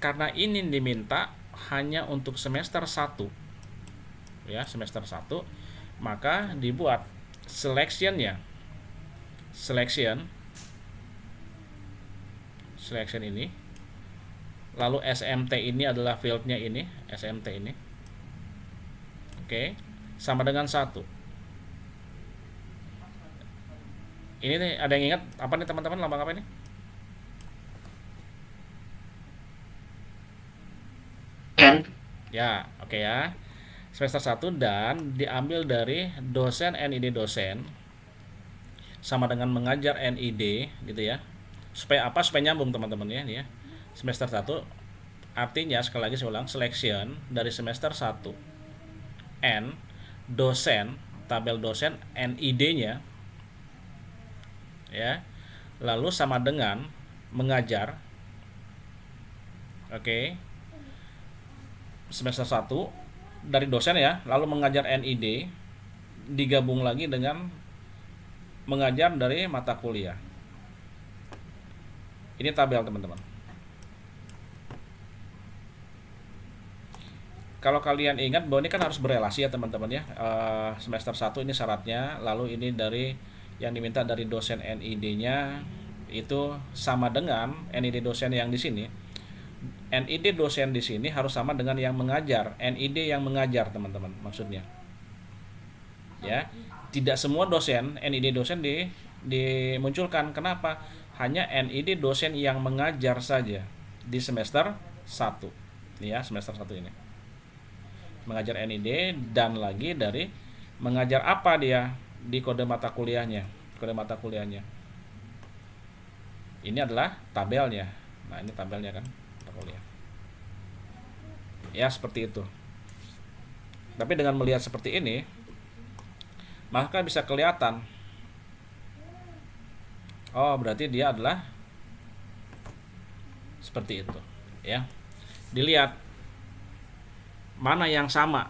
Karena ini diminta hanya untuk semester 1. Ya, semester 1, maka dibuat selection ini, lalu SMT ini adalah fieldnya ini, SMT ini, oke, sama dengan 1. Ini nih, ada yang ingat apa nih teman-teman, lambang apa ini? Ya, oke ya. Semester 1 dan diambil dari dosen NID dosen sama dengan mengajar NID gitu ya. Supaya apa? Supaya nyambung teman-teman ya, ini ya. Semester 1 artinya sekali lagi saya ulang, selection dari semester 1 N dosen, tabel dosen NID-nya ya. Lalu sama dengan mengajar. Oke. Semester 1 dari dosen ya, lalu mengajar NID digabung lagi dengan mengajar dari mata kuliah. Ini tabel teman-teman. Kalau kalian ingat bahwa ini kan harus berelasi ya teman-teman ya. Semester 1 ini syaratnya, lalu ini dari yang diminta dari dosen NID-nya itu sama dengan NID dosen yang di sini. NID dosen di sini harus sama dengan yang mengajar, NID yang mengajar teman-teman maksudnya. Ya, tidak semua dosen NID dosen dimunculkan. Kenapa? Hanya NID dosen yang mengajar saja di semester 1. Ya, semester 1 ini. Mengajar NID dan lagi dari mengajar apa dia di kode mata kuliahnya. Kode mata kuliahnya. Ini adalah tabelnya. Nah, ini tabelnya kan. Kuliah. Ya seperti itu. Tapi dengan melihat seperti ini, maka bisa kelihatan. Oh, berarti dia adalah seperti itu, ya. Dilihat mana yang sama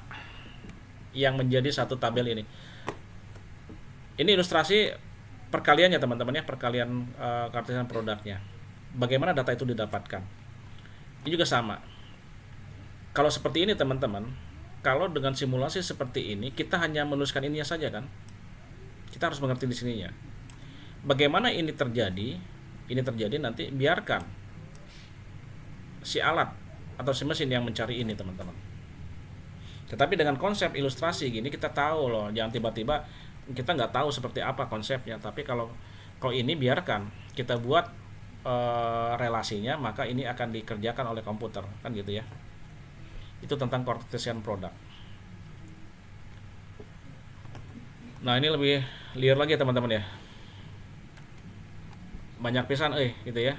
yang menjadi satu tabel ini. Ini ilustrasi perkaliannya teman-teman ya, perkalian Cartesian produknya. Bagaimana data itu didapatkan? Ini juga sama. Kalau seperti ini teman-teman, kalau dengan simulasi seperti ini, kita hanya menuliskan ininya saja kan? Kita harus mengerti di sininya. Bagaimana ini terjadi? Ini terjadi nanti biarkan si alat atau si mesin yang mencari ini teman-teman. Tetapi dengan konsep ilustrasi gini kita tahu loh, jangan tiba-tiba kita nggak tahu seperti apa konsepnya. Tapi kalau ini biarkan kita buat relasinya, maka ini akan dikerjakan oleh komputer kan gitu ya. Itu tentang Cartesian product. Nah ini lebih liar lagi teman-teman ya, banyak pisan gitu ya.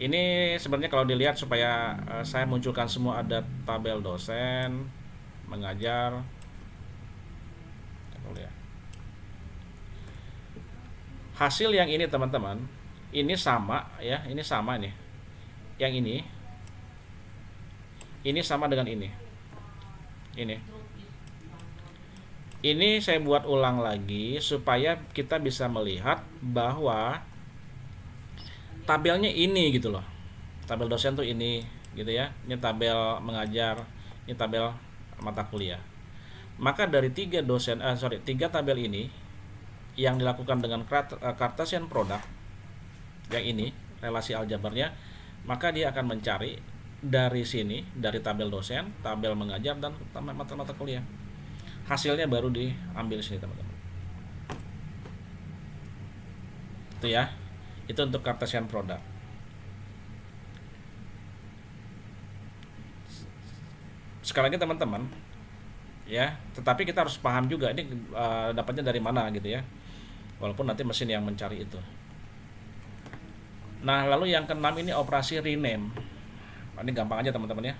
Ini sebenarnya kalau dilihat supaya saya munculkan semua, ada tabel dosen mengajar. Hasil yang ini teman-teman, ini sama ya, ini sama nih. Yang ini sama dengan ini. Ini saya buat ulang lagi supaya kita bisa melihat bahwa tabelnya ini gitu loh. Tabel dosen tuh ini gitu ya. Ini tabel mengajar, ini tabel mata kuliah. Maka dari tiga tabel ini yang dilakukan dengan Cartesian product yang ini relasi aljabarnya, maka dia akan mencari dari sini, dari tabel dosen, tabel mengajar dan mata kuliah. Hasilnya baru diambil sini teman-teman. Itu ya. Itu untuk Cartesian product. Sekali lagi teman-teman ya, tetapi kita harus paham juga ini dapatnya dari mana gitu ya. Walaupun nanti mesin yang mencari itu. Nah, lalu yang keenam ini operasi rename. Ini gampang aja teman-teman ya.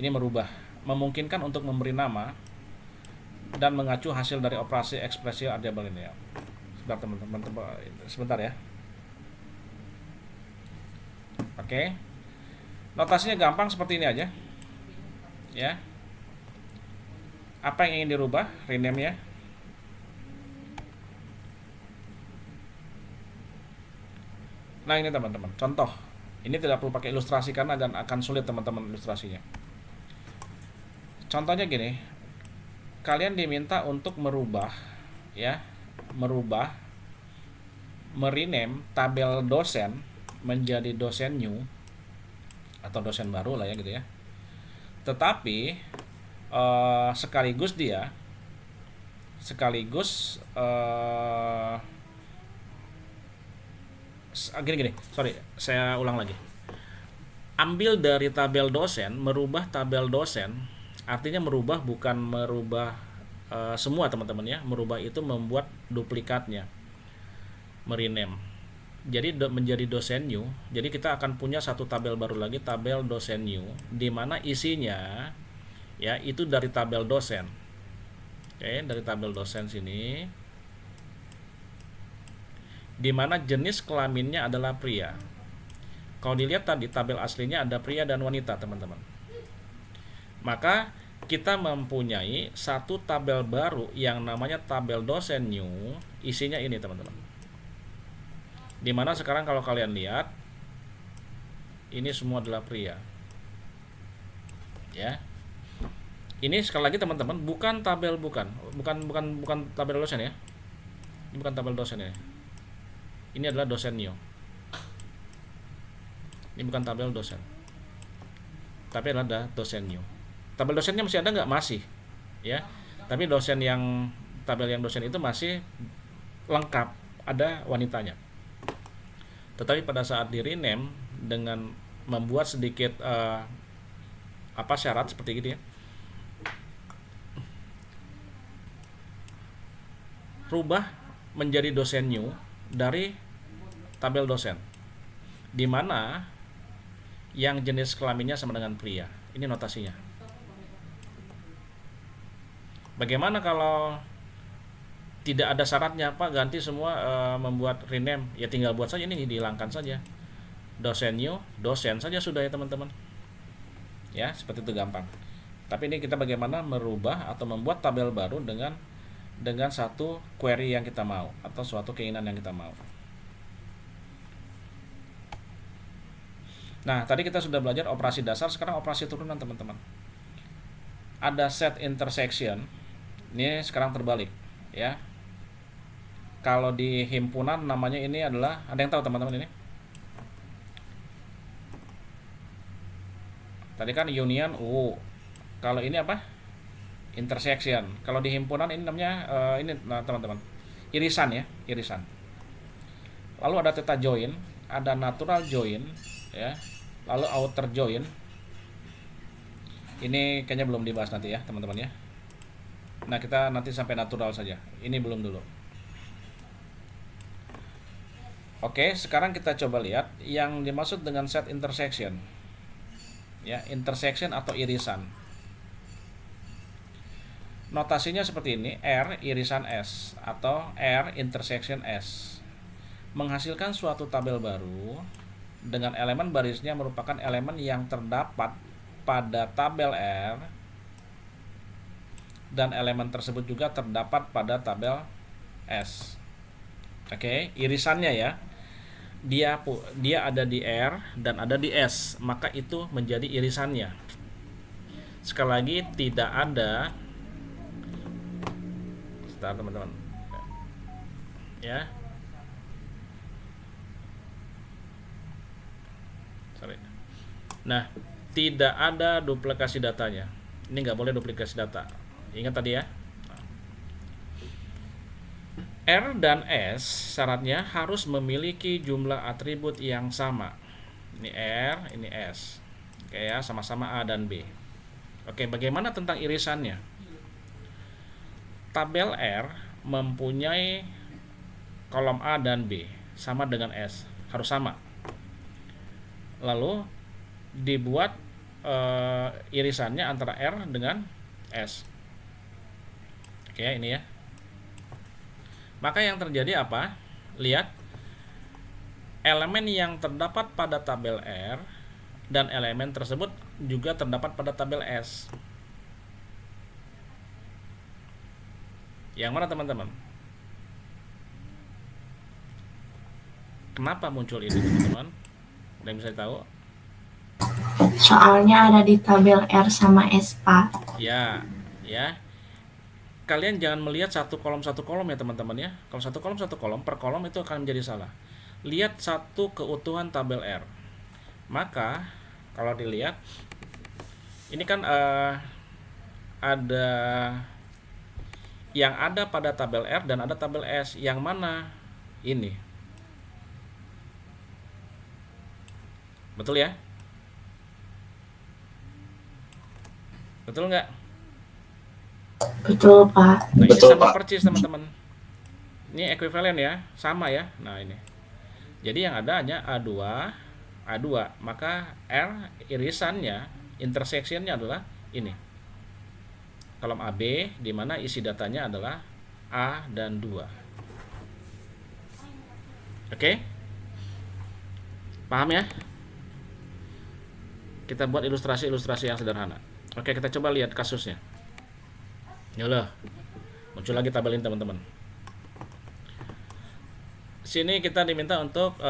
Ini merubah, memungkinkan untuk memberi nama dan mengacu hasil dari operasi ekspresi aljabar ini ya. Sebentar teman-teman, sebentar ya. Oke. Notasinya gampang seperti ini aja. Ya. Apa yang ingin dirubah? Rename ya. Nah ini teman-teman, contoh. Ini tidak perlu pakai ilustrasi karena dan akan sulit teman-teman ilustrasinya. Contohnya gini, kalian diminta untuk merubah, merename tabel dosen menjadi dosen new atau dosen baru lah ya gitu ya. Tetapi sekaligus gini, sorry, saya ulang lagi. ambil dari tabel dosen, merubah tabel dosen, artinya merubah bukan merubah semua teman-teman ya, merubah itu membuat duplikatnya, merename. Jadi menjadi dosen new. Jadi kita akan punya satu tabel baru lagi, tabel dosen new, di mana isinya ya itu dari tabel dosen. Oke, dari tabel dosen sini, di mana jenis kelaminnya adalah pria. Kalau dilihat tadi tabel aslinya ada pria dan wanita, teman-teman. Maka kita mempunyai satu tabel baru yang namanya tabel dosen new, isinya ini, teman-teman. Dimana sekarang kalau kalian lihat, ini semua adalah pria. Ya. Ini sekali lagi teman-teman, bukan tabel bukan tabel dosen ya. Ini bukan tabel dosen ya. Ini adalah dosen new. Ini bukan tabel dosen. Tapi adalah dosen new. Tabel dosennya masih ada nggak? Masih. Ya. Tapi tabel yang dosen itu masih lengkap, ada wanitanya. Tetapi pada saat di rename dengan membuat sedikit syarat seperti gitu ya, rubah menjadi dosen new dari tabel dosen, di mana yang jenis kelaminnya sama dengan pria. Ini notasinya. Bagaimana kalau tidak ada syaratnya, Pak, ganti semua, membuat rename? Ya tinggal buat saja, ini dihilangkan saja. Dosen new, dosen saja sudah ya teman-teman. Ya, seperti itu gampang. Tapi ini kita bagaimana merubah atau membuat tabel baru dengan satu query yang kita mau atau suatu keinginan yang kita mau. Nah, tadi kita sudah belajar operasi dasar, sekarang operasi turunan, teman-teman. Ada set intersection. Ini sekarang terbalik, ya. Kalau di himpunan namanya ini adalah, ada yang tahu teman-teman ini? Tadi kan union, kalau ini apa? Intersection. Kalau di himpunan ini namanya teman-teman, irisan ya, irisan. Lalu ada theta join, ada natural join, ya. Lalu outer join. Ini kayaknya belum dibahas nanti ya, teman-teman ya. Nah, kita nanti sampai natural saja. Ini belum dulu. Oke, sekarang kita coba lihat yang dimaksud dengan set intersection. Ya, intersection atau irisan. Notasinya seperti ini, R irisan S atau R intersection S. Menghasilkan suatu tabel baru dengan elemen barisnya merupakan elemen yang terdapat pada tabel R, dan elemen tersebut juga terdapat pada tabel S. Oke, irisannya ya. Dia ada di R dan ada di S, maka itu menjadi irisannya. Sekali lagi, tidak ada, sebentar teman-teman ya, sorry. Nah, tidak ada duplikasi datanya. Ini nggak boleh duplikasi data, ingat tadi ya. R dan S syaratnya harus memiliki jumlah atribut yang sama. Ini R, ini S. Oke ya, sama-sama A dan B. Oke, bagaimana tentang irisannya? Tabel R mempunyai kolom A dan B sama dengan S, harus sama. Lalu dibuat irisannya antara R dengan S. Oke, ini ya. Maka yang terjadi apa? Lihat, elemen yang terdapat pada tabel R dan elemen tersebut juga terdapat pada tabel S. Yang mana teman-teman? Kenapa muncul ini teman-teman? Ada yang bisa tahu? Soalnya ada di tabel R sama S, Pak. Ya, ya. Kalian jangan melihat satu kolom ya teman-teman ya. Kalau satu kolom per kolom itu akan menjadi salah. Lihat satu keutuhan tabel R. Maka kalau dilihat, ini kan ada yang ada pada tabel R dan ada tabel S. Yang mana ini? Betul ya? Betul nggak? Betul, Pak. Nah, ini Betul, sama Pak. persis teman-teman. Ini ekuivalen ya, sama ya. Nah, ini. Jadi yang ada hanya A2, maka R irisannya, intersectionnya adalah ini. Kolom AB, di mana isi datanya adalah A dan 2. Oke? Paham ya? Kita buat ilustrasi-ilustrasi yang sederhana. Oke, kita coba lihat kasusnya. Yalah, muncul lagi tabel ini teman-teman. Sini kita diminta untuk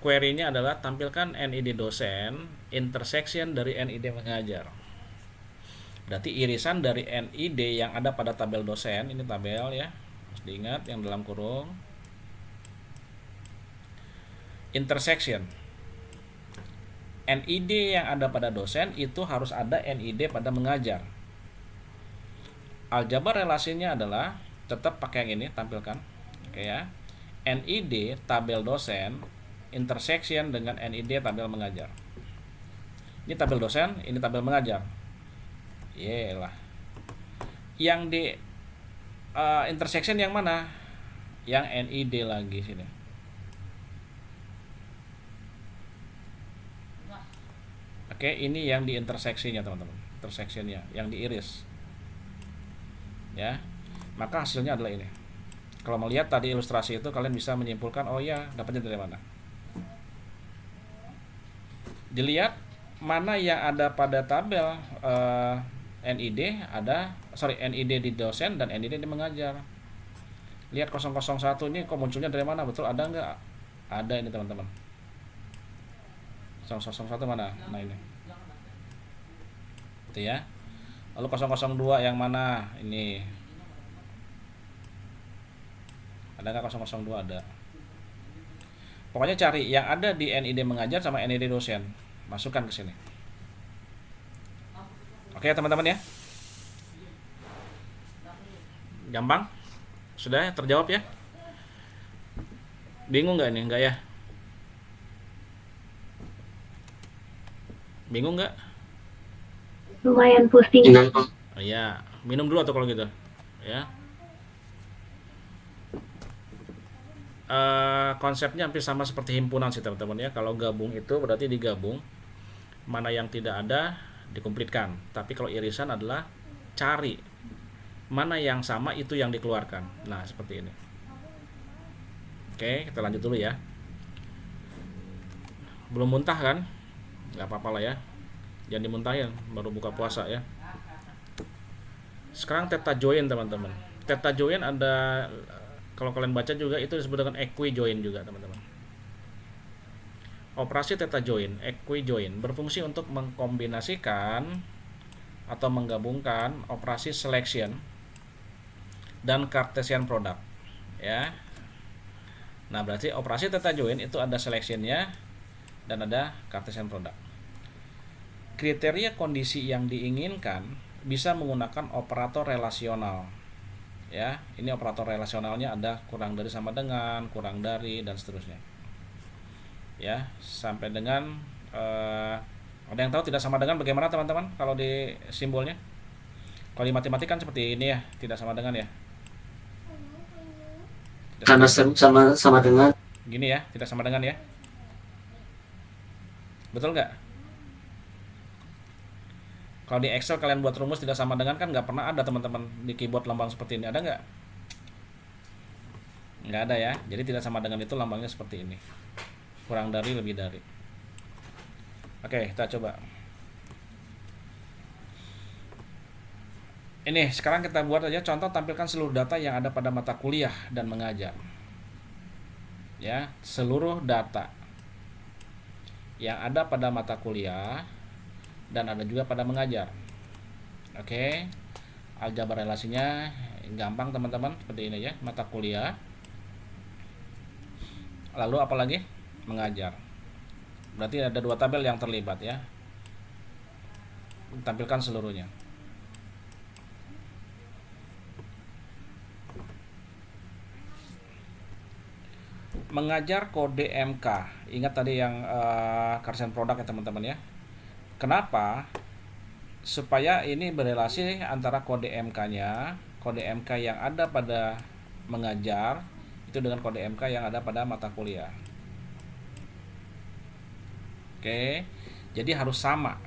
query-nya adalah tampilkan NID dosen, intersection dari NID mengajar. Berarti irisan dari NID yang ada pada tabel dosen, ini tabel ya, harus diingat yang dalam kurung. Intersection. NID yang ada pada dosen itu harus ada NID pada mengajar. Aljabar relasinya adalah tetap pakai yang ini, tampilkan. Oke ya. NID tabel dosen intersection dengan NID tabel mengajar. Ini tabel dosen, ini tabel mengajar. Yelah. Yang di intersection yang mana? Yang NID lagi sini. Oke, ini yang di interseksinya teman-teman. Intersectionnya, yang diiris. Ya, maka hasilnya adalah ini. Kalau melihat tadi ilustrasi itu, kalian bisa menyimpulkan, oh ya, dapatnya dari mana. Dilihat mana yang ada pada tabel NID NID di dosen dan NID di mengajar. Lihat 001 ini kok munculnya dari mana? Betul ada nggak? Ada ini teman-teman. 001 mana? Nah ini. Itu ya. Lalu 002 yang mana? Ini. Ada nggak 002? Ada. Pokoknya cari yang ada di NID mengajar sama NID dosen. Masukkan ke sini. Oke teman-teman ya. Gampang? Sudah terjawab ya? Bingung nggak ini? Nggak ya? Bingung nggak? Lumayan pusing. Oh, iya, minum dulu atau kalau gitu, ya. Konsepnya hampir sama seperti himpunan sih teman-teman ya. Kalau gabung itu berarti digabung, mana yang tidak ada dikomplitkan. Tapi kalau irisan adalah cari mana yang sama itu yang dikeluarkan. Nah seperti ini. Oke, kita lanjut dulu ya. Belum muntah kan? Nggak apa-apa lah ya. Jangan dimuntahin, baru buka puasa ya. Sekarang theta join teman-teman. Theta join ada, kalau kalian baca juga itu disebut dengan equi-join juga teman-teman. Operasi theta join, equi-join berfungsi untuk mengkombinasikan atau menggabungkan operasi selection dan Cartesian product ya. Nah berarti operasi theta join itu ada selectionnya dan ada Cartesian product. Kriteria kondisi yang diinginkan bisa menggunakan operator relasional ya. Ini operator relasionalnya ada kurang dari, sama dengan, kurang dari, dan seterusnya ya, sampai dengan ada yang tahu tidak sama dengan bagaimana teman-teman kalau di simbolnya? Kalau di matematika kan seperti ini ya, tidak sama dengan ya, Karena sama dengan. gini ya, tidak sama dengan ya, betul nggak? Kalau di Excel kalian buat rumus tidak sama dengan kan nggak pernah ada teman-teman di keyboard lambang seperti ini, ada nggak? Nggak ada ya. Jadi tidak sama dengan itu lambangnya seperti ini, kurang dari, lebih dari. Oke, kita coba. Ini sekarang kita buat aja contoh, tampilkan seluruh data yang ada pada mata kuliah dan mengajar. Ya, seluruh data yang ada pada mata kuliah dan ada juga pada mengajar. Oke, aljabar relasinya gampang teman-teman, seperti ini ya, mata kuliah. Lalu apalagi? Mengajar. Berarti ada dua tabel yang terlibat ya. Tampilkan seluruhnya. Mengajar kode MK. Ingat tadi yang Cartesian product ya teman-teman ya. Kenapa supaya ini berelasi antara kode MK-nya, kode MK yang ada pada mengajar itu dengan kode MK yang ada pada mata kuliah. Oke, jadi harus sama,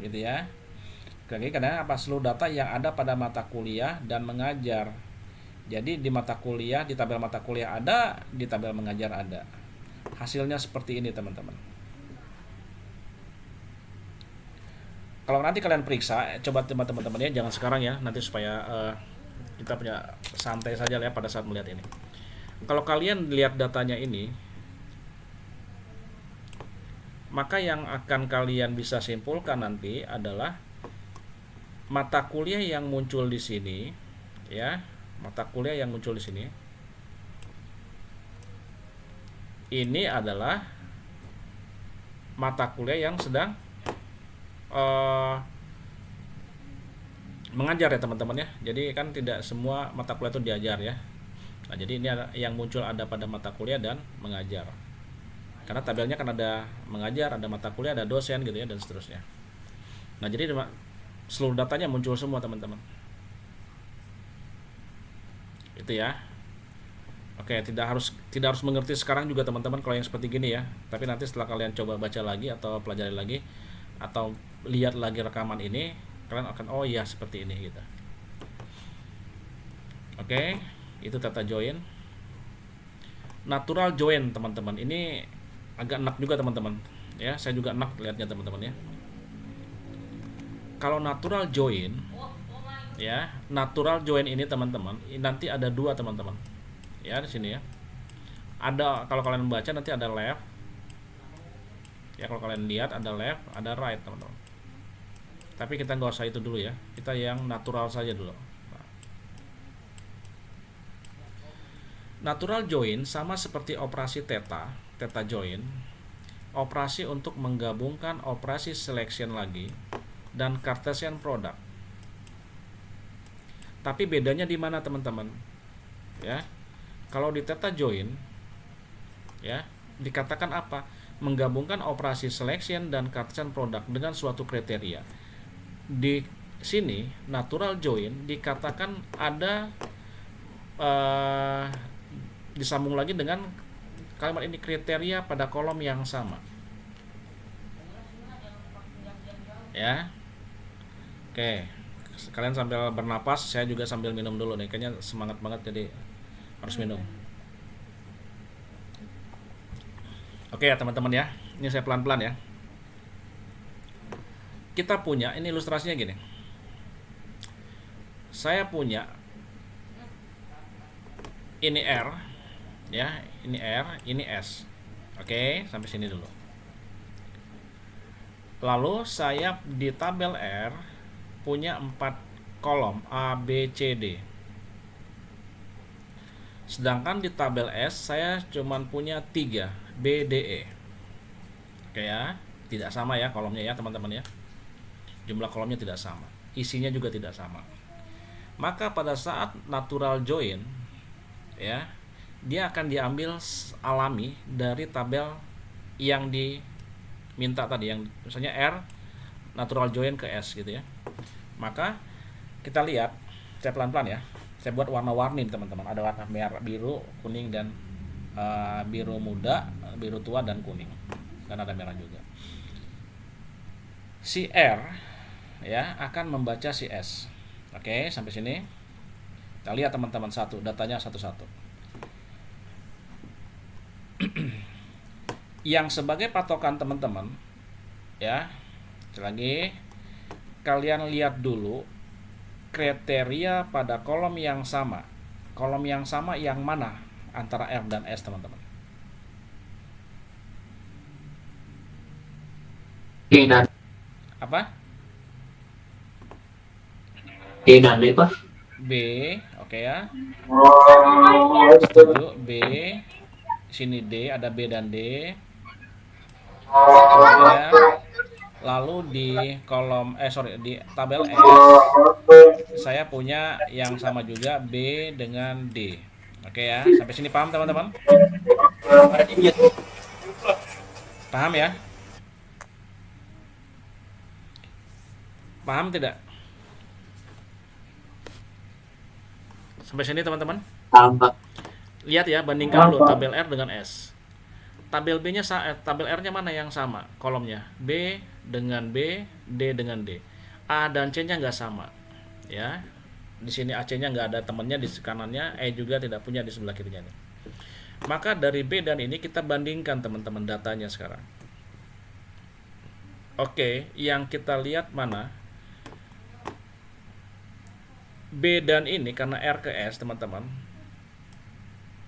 gitu ya. Oke, karena apa? Seluruh data yang ada pada mata kuliah dan mengajar. Jadi di mata kuliah, di tabel mata kuliah ada, di tabel mengajar ada. Hasilnya seperti ini, teman-teman. Kalau nanti kalian periksa, coba teman-teman ya, jangan sekarang ya, nanti supaya kita punya santai saja ya pada saat melihat ini. Kalau kalian lihat datanya ini, maka yang akan kalian bisa simpulkan nanti adalah mata kuliah yang muncul di sini, ya, mata kuliah yang muncul di sini, ini adalah mata kuliah yang sedang mengajar ya teman-teman ya. Jadi kan tidak semua mata kuliah itu diajar ya. Nah, jadi ini yang muncul ada pada mata kuliah dan mengajar. Karena tabelnya kan ada mengajar, ada mata kuliah, ada dosen gitu ya, dan seterusnya. Nah, jadi seluruh datanya muncul semua teman-teman. Itu ya. Oke, tidak harus mengerti sekarang juga teman-teman kalau yang seperti gini ya. Tapi nanti setelah kalian coba baca lagi atau pelajari lagi atau lihat lagi rekaman ini, kalian akan oh iya seperti ini gitu. Oke, itu tata join. Natural join teman-teman, ini agak enak juga teman-teman ya, saya juga enak lihatnya teman-teman ya. Kalau natural join ya, natural join ini teman-teman nanti ada dua teman-teman ya di sini ya. Ada, kalau kalian membaca nanti ada left ya, kalau kalian lihat ada left, ada right teman-teman. Tapi kita nggak usah itu dulu ya, kita yang natural saja dulu. Natural join sama seperti operasi theta join, operasi untuk menggabungkan operasi selection lagi dan Cartesian product. Tapi bedanya di mana teman-teman? Ya, kalau di theta join, ya dikatakan apa? Menggabungkan operasi selection dan Cartesian product dengan suatu kriteria. Di sini natural join dikatakan ada disambung lagi dengan kalimat ini, kriteria pada kolom yang sama ya. Oke, kalian sambil bernapas, saya juga sambil minum dulu nih, kayaknya semangat banget jadi harus minum. Oke ya teman-teman ya, ini saya pelan-pelan ya. Kita punya, ini ilustrasinya gini. Saya punya ini R ya, ini R, ini S. Oke, sampai sini dulu. Lalu saya di tabel R punya 4 kolom A, B, C, D. Sedangkan di tabel S saya cuman punya 3 B, D, E. Oke ya, tidak sama ya kolomnya ya teman-teman ya. Jumlah kolomnya tidak sama, isinya juga tidak sama. Maka pada saat natural join ya, dia akan diambil alami dari tabel yang diminta tadi, yang misalnya R natural join ke S gitu ya. Maka kita lihat, saya pelan-pelan ya, saya buat warna-warni teman-teman. Ada warna merah, biru, kuning, dan biru muda, biru tua, dan kuning, dan ada merah juga. Si R ya akan membaca si S. Oke, sampai sini kita lihat teman-teman datanya satu-satu. Yang sebagai patokan teman-teman ya, lagi kalian lihat dulu kriteria pada kolom yang sama. Kolom yang sama yang mana antara R dan S teman-teman? D dan Apa? D dan D Pak. B, oke ya. Setuju, B. Sini D, ada B dan D. Ya. Lalu di kolom di tabel S saya punya yang sama juga, B dengan D. Oke ya, sampai sini paham teman-teman? Paham ya? Paham tidak? Sampai sini teman-teman? Paham, Pak. Lihat ya, bandingkan dulu tabel R dengan S. Tabel B-nya tabel R-nya mana yang sama kolomnya? B dengan B, D dengan D. A dan C-nya nggak sama. Ya. Di sini AC-nya nggak ada temannya di kanannya, E juga tidak punya di sebelah kirinya. Maka dari B dan ini kita bandingkan teman-teman datanya sekarang. Oke, yang kita lihat mana? B dan ini karena R ke S teman-teman.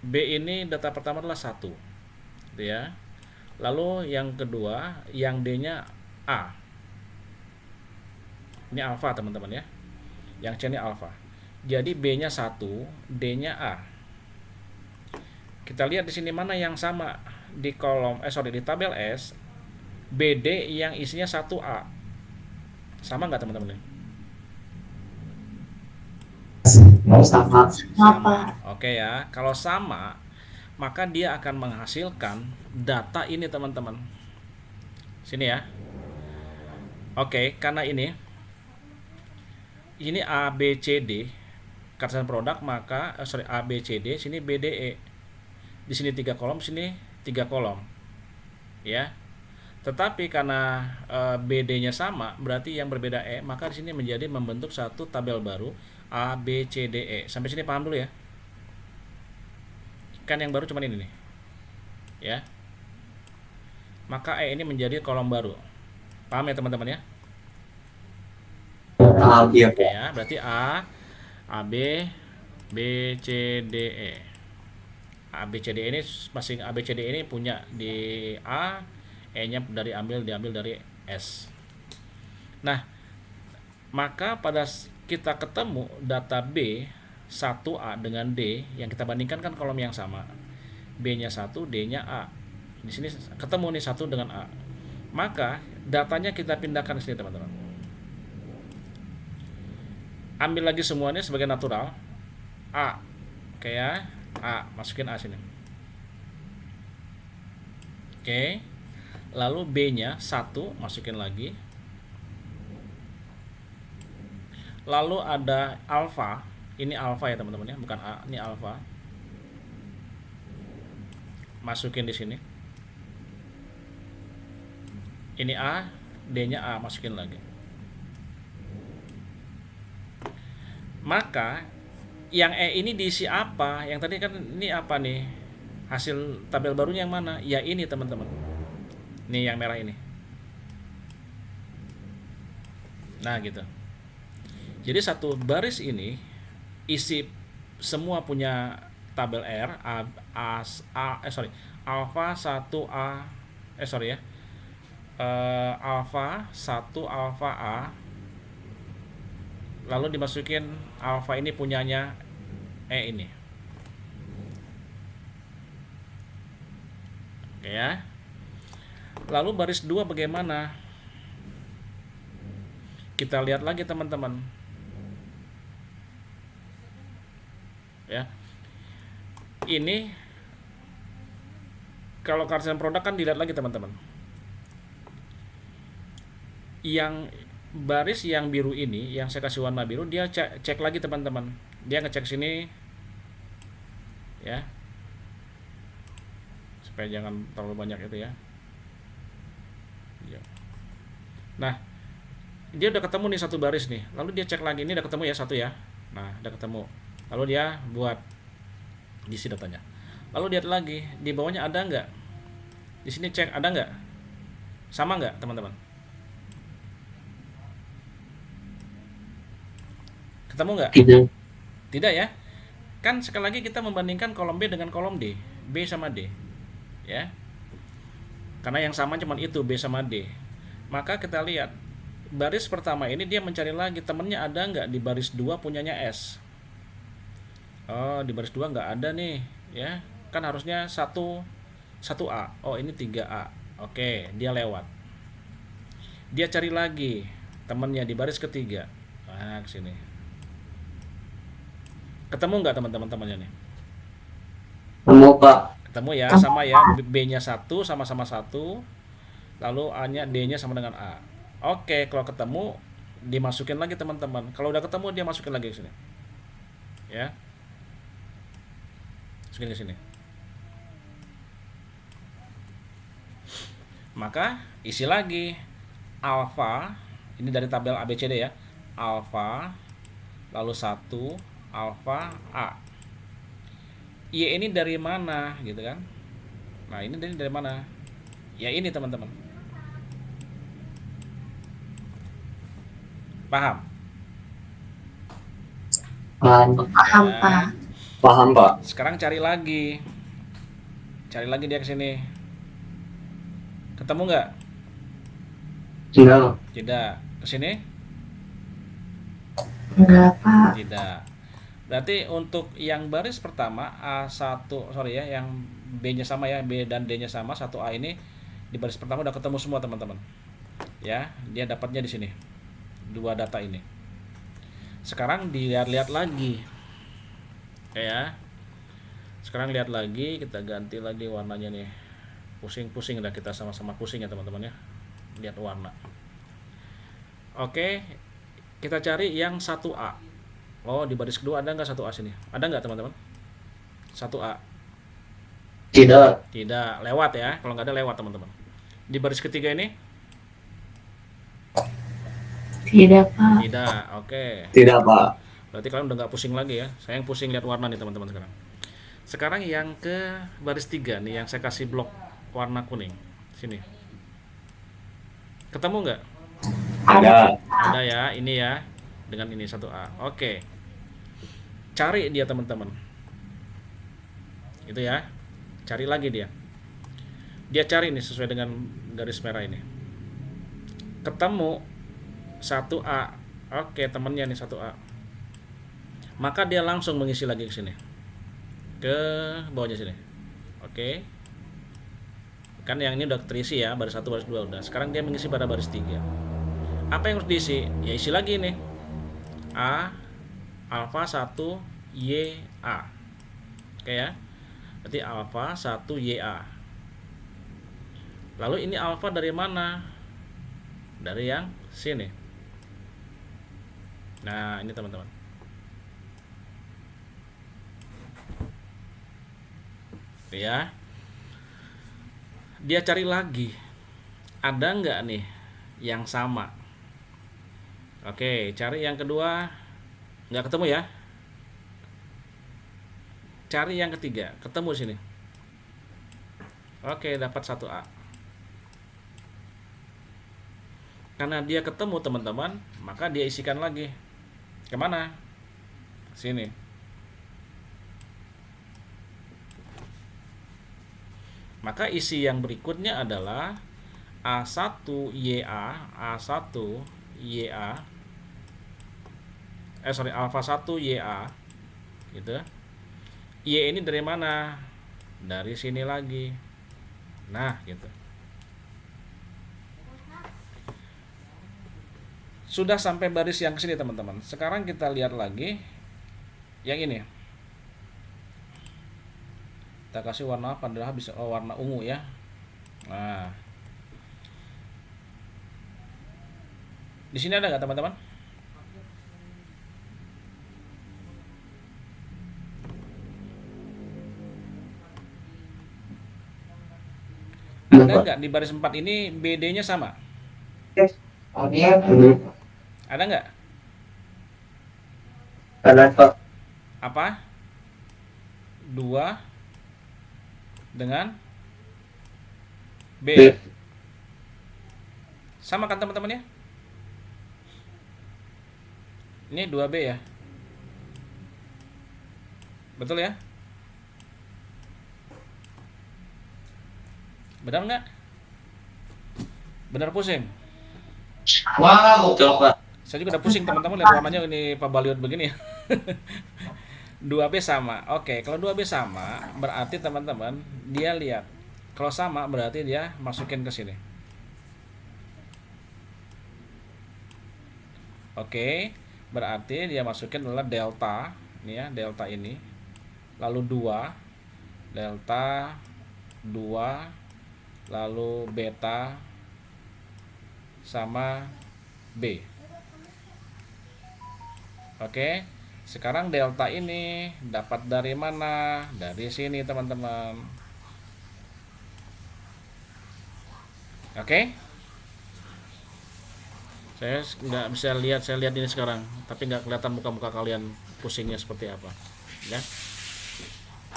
B ini data pertama adalah 1. Gitu ya. Lalu yang kedua, yang D-nya A. Ini alfa teman-teman ya. Yang C ini alfa. Jadi B-nya 1, D-nya A. Kita lihat di sini mana yang sama di di tabel S. BD yang isinya 1A. Sama nggak teman-teman? Sama. Oke ya, kalau sama maka dia akan menghasilkan data ini teman-teman. Sini ya. Oke, karena ini A B C D karyawan produk, maka A B C D, sini B D E. Di sini 3 kolom, sini 3 kolom. Ya. Tetapi karena BD-nya sama, berarti yang berbeda E, maka di sini menjadi membentuk satu tabel baru A B C D E. Sampai sini paham dulu ya. Kan yang baru cuma ini nih. Ya. Maka E ini menjadi kolom baru. Paham ya teman-teman ya? Iya, Oke ya, berarti A B B C D E. A B C D ini masing A B C D ini punya di A, E-nya diambil dari S. Nah, maka pada kita ketemu data B 1A dengan D yang kita bandingkan kan kolom yang sama. B-nya 1, D-nya A. Di sini ketemu nih 1 dengan A. Maka datanya kita pindahkan ke sini teman-teman. Ambil lagi semuanya sebagai natural. A. Oke ya. A, masukin A sini. Oke. Lalu B-nya 1, masukin lagi. Lalu ada alfa. Ini alfa ya teman-teman ya, bukan A, ini alfa. Masukin di sini. Ini A, D-nya A, masukin lagi. Maka yang E ini diisi apa? Yang tadi kan ini apa nih? Hasil tabel barunya yang mana? Ya ini teman-teman. Nih yang merah ini. Nah gitu. Jadi satu baris ini isi semua punya tabel R alfa 1A alfa 1 alfa A, lalu dimasukin alfa ini punyanya E ini. Oke ya. Lalu baris 2 bagaimana? Kita lihat lagi teman-teman. Ya. Ini kalau karyawan produk kan dilihat lagi teman-teman. Yang baris yang biru ini, yang saya kasih warna biru, dia cek lagi teman-teman. Dia ngecek sini ya. Supaya jangan terlalu banyak itu ya. Nah, dia udah ketemu nih satu baris nih. Lalu dia cek lagi, ini udah ketemu ya satu ya. Nah, udah ketemu. Lalu dia buat isi datanya. Lalu lihat lagi, di bawahnya ada nggak? Di sini cek ada nggak? Sama nggak teman-teman? Ketemu nggak? Tidak ya. Kan sekali lagi kita membandingkan kolom B dengan kolom D. B sama D. Ya. Karena yang sama cuma itu, B sama D. Maka kita lihat baris pertama ini dia mencari lagi temennya ada nggak di baris 2 punyanya S. Oh, di baris 2 nggak ada nih, ya. Kan harusnya 1A. Oh, ini 3A. Oke, dia lewat. Dia cari lagi temennya di baris ketiga. Nah, ke sini. Ketemu nggak teman-teman temannya nih? Ketemu, Pak. Ketemu ya, sama ya. B-nya 1 sama-sama 1. Lalu A-nya, D-nya sama dengan A. Oke, kalau ketemu dimasukin lagi teman-teman. Kalau udah ketemu dia masukin lagi ke sini. Ya. Masukin ke sini. Maka isi lagi alfa, ini dari tabel ABCD ya. Alfa lalu 1 alfa A. Y ini dari mana gitu kan? Nah, ini dari mana? Ya ini teman-teman. Paham? Paham. Paham, Ya. Pak. Paham, Pak. Sekarang cari lagi. Cari lagi dia ke sini. Ketemu nggak? Tidak. Tidak. Ke sini? Enggak, Pak. Tidak. Berarti untuk yang baris pertama A1, sorry ya, yang B-nya sama ya, B dan D-nya sama, 1A ini di baris pertama udah ketemu semua teman-teman. Ya, dia dapatnya di sini. Dua data ini. Sekarang dilihat-lihat lagi. Ya. Sekarang lihat lagi, kita ganti lagi warnanya nih. Pusing-pusing dah, kita sama-sama pusing ya teman-teman ya. Lihat warna. Oke, kita cari yang 1A. Oh, di baris kedua ada nggak 1A sini? Ada nggak teman-teman? 1A. Tidak. Tidak, lewat ya. Kalau nggak ada lewat teman-teman. Di baris ketiga ini? Tidak, Pak. Tidak, oke. Tidak, Pak. Berarti kalian udah nggak pusing lagi ya. Saya yang pusing lihat warna nih teman-teman sekarang. Sekarang yang ke baris 3 nih, yang saya kasih blok warna kuning. Sini. Ketemu nggak? Ada. Ada ya, ini ya. Dengan ini 1A. Oke. Cari dia teman-teman. Itu ya. Cari lagi dia. Dia cari nih sesuai dengan garis merah ini. Ketemu 1A. Oke, temennya nih 1A. Maka dia langsung mengisi lagi ke sini. Ke bawahnya sini. Oke. Kan yang ini udah terisi ya, baris 1, baris 2 udah. Sekarang dia mengisi pada baris 3. Apa yang harus diisi? Ya isi lagi nih. A alfa 1 Y A. Oke ya. Berarti alfa 1 Y A. Lalu ini alfa dari mana? Dari yang sini. Nah, ini teman-teman. Ya. Dia cari lagi. Ada nggak nih yang sama? Oke, cari yang kedua. Nggak ketemu ya. Cari yang ketiga. Ketemu sini. Oke, dapat 1A. Karena dia ketemu teman-teman, maka dia isikan lagi. Kemana? Sini. Maka isi yang berikutnya adalah A1YA, A1YA, alfa 1 YA, gitu. Y ini dari mana? Dari sini lagi. Nah, gitu. Sudah sampai baris yang kesini teman-teman. Sekarang kita lihat lagi yang ini. Kita kasih warna apa? Adalah bisa warna ungu ya. Nah, di sini ada nggak teman-teman? Ada nggak di baris 4 ini BD-nya sama? Ada nggak? Ada, Pak. Apa? 2 dengan B. B. Sama kan teman-teman ya? Ini 2B ya. Betul ya? Benar nggak? Benar pusing? Wow. Betul, Pak. Saya juga udah pusing teman-teman lihat warnanya ini Pak Baliot begini ya. 2B sama. Oke, kalau 2B sama berarti teman-teman dia lihat. Kalau sama berarti dia masukin ke sini. Oke, berarti dia masukin adalah delta. Ini ya, delta ini. Lalu 2, delta 2, lalu beta sama B. Oke. Sekarang delta ini dapat dari mana? Dari sini, teman-teman. Oke. Saya nggak bisa lihat, saya lihat ini sekarang, tapi nggak kelihatan muka-muka kalian pusingnya seperti apa. Ya.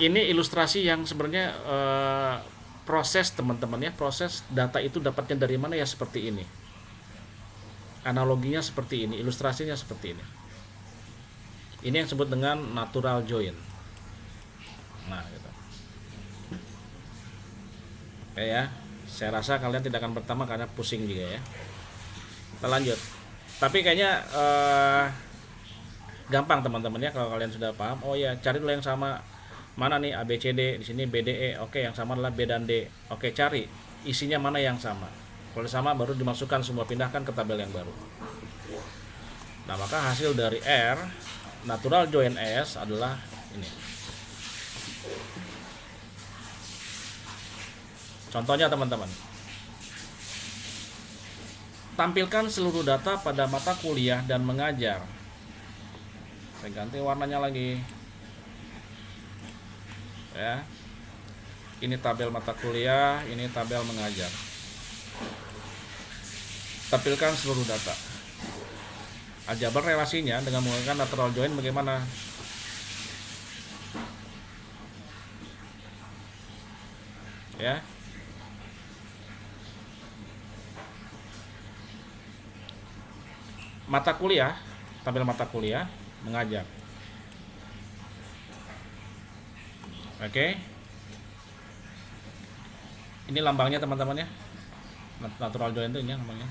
Ini ilustrasi yang sebenarnya proses, teman-teman ya, proses data itu dapatnya dari mana ya, seperti ini. Analoginya seperti ini, ilustrasinya seperti ini. Ini yang disebut dengan natural join. Nah, gitu. Oke ya, saya rasa kalian tidak akan pertama karena pusing juga ya. Kita lanjut. Tapi kayaknya gampang teman-teman ya kalau kalian sudah paham. Oh ya, cari dulu yang sama. Mana nih ABCD, di sini BDE. Oke, yang sama adalah B dan D. Oke, cari isinya mana yang sama. Kalau sama baru dimasukkan semua, pindahkan ke tabel yang baru. Nah, maka hasil dari R natural join S adalah ini. Contohnya teman-teman, tampilkan seluruh data pada mata kuliah dan mengajar. Saya ganti warnanya lagi ya. Ini tabel mata kuliah, ini tabel mengajar. Tampilkan seluruh data. Aljabar relasinya dengan menggunakan natural join bagaimana? Ya. Mata kuliah, tabel mata kuliah, mengajar. Oke. Ini lambangnya teman-teman ya. Natural join itu ini lambangnya.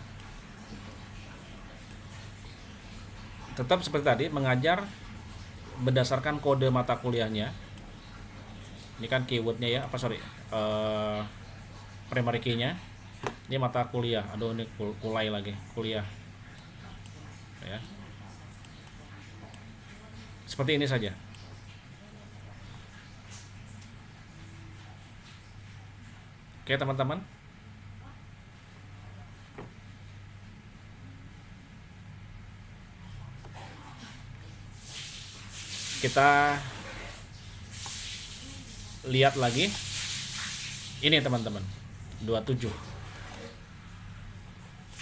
Tetap seperti tadi, mengajar berdasarkan kode mata kuliahnya. Ini kan keywordnya ya, primary key-nya. Ini mata kuliah. Aduh, ini kulai lagi, kuliah. Ya. Seperti ini saja. Oke, teman-teman. Kita lihat lagi. Ini teman-teman. 27.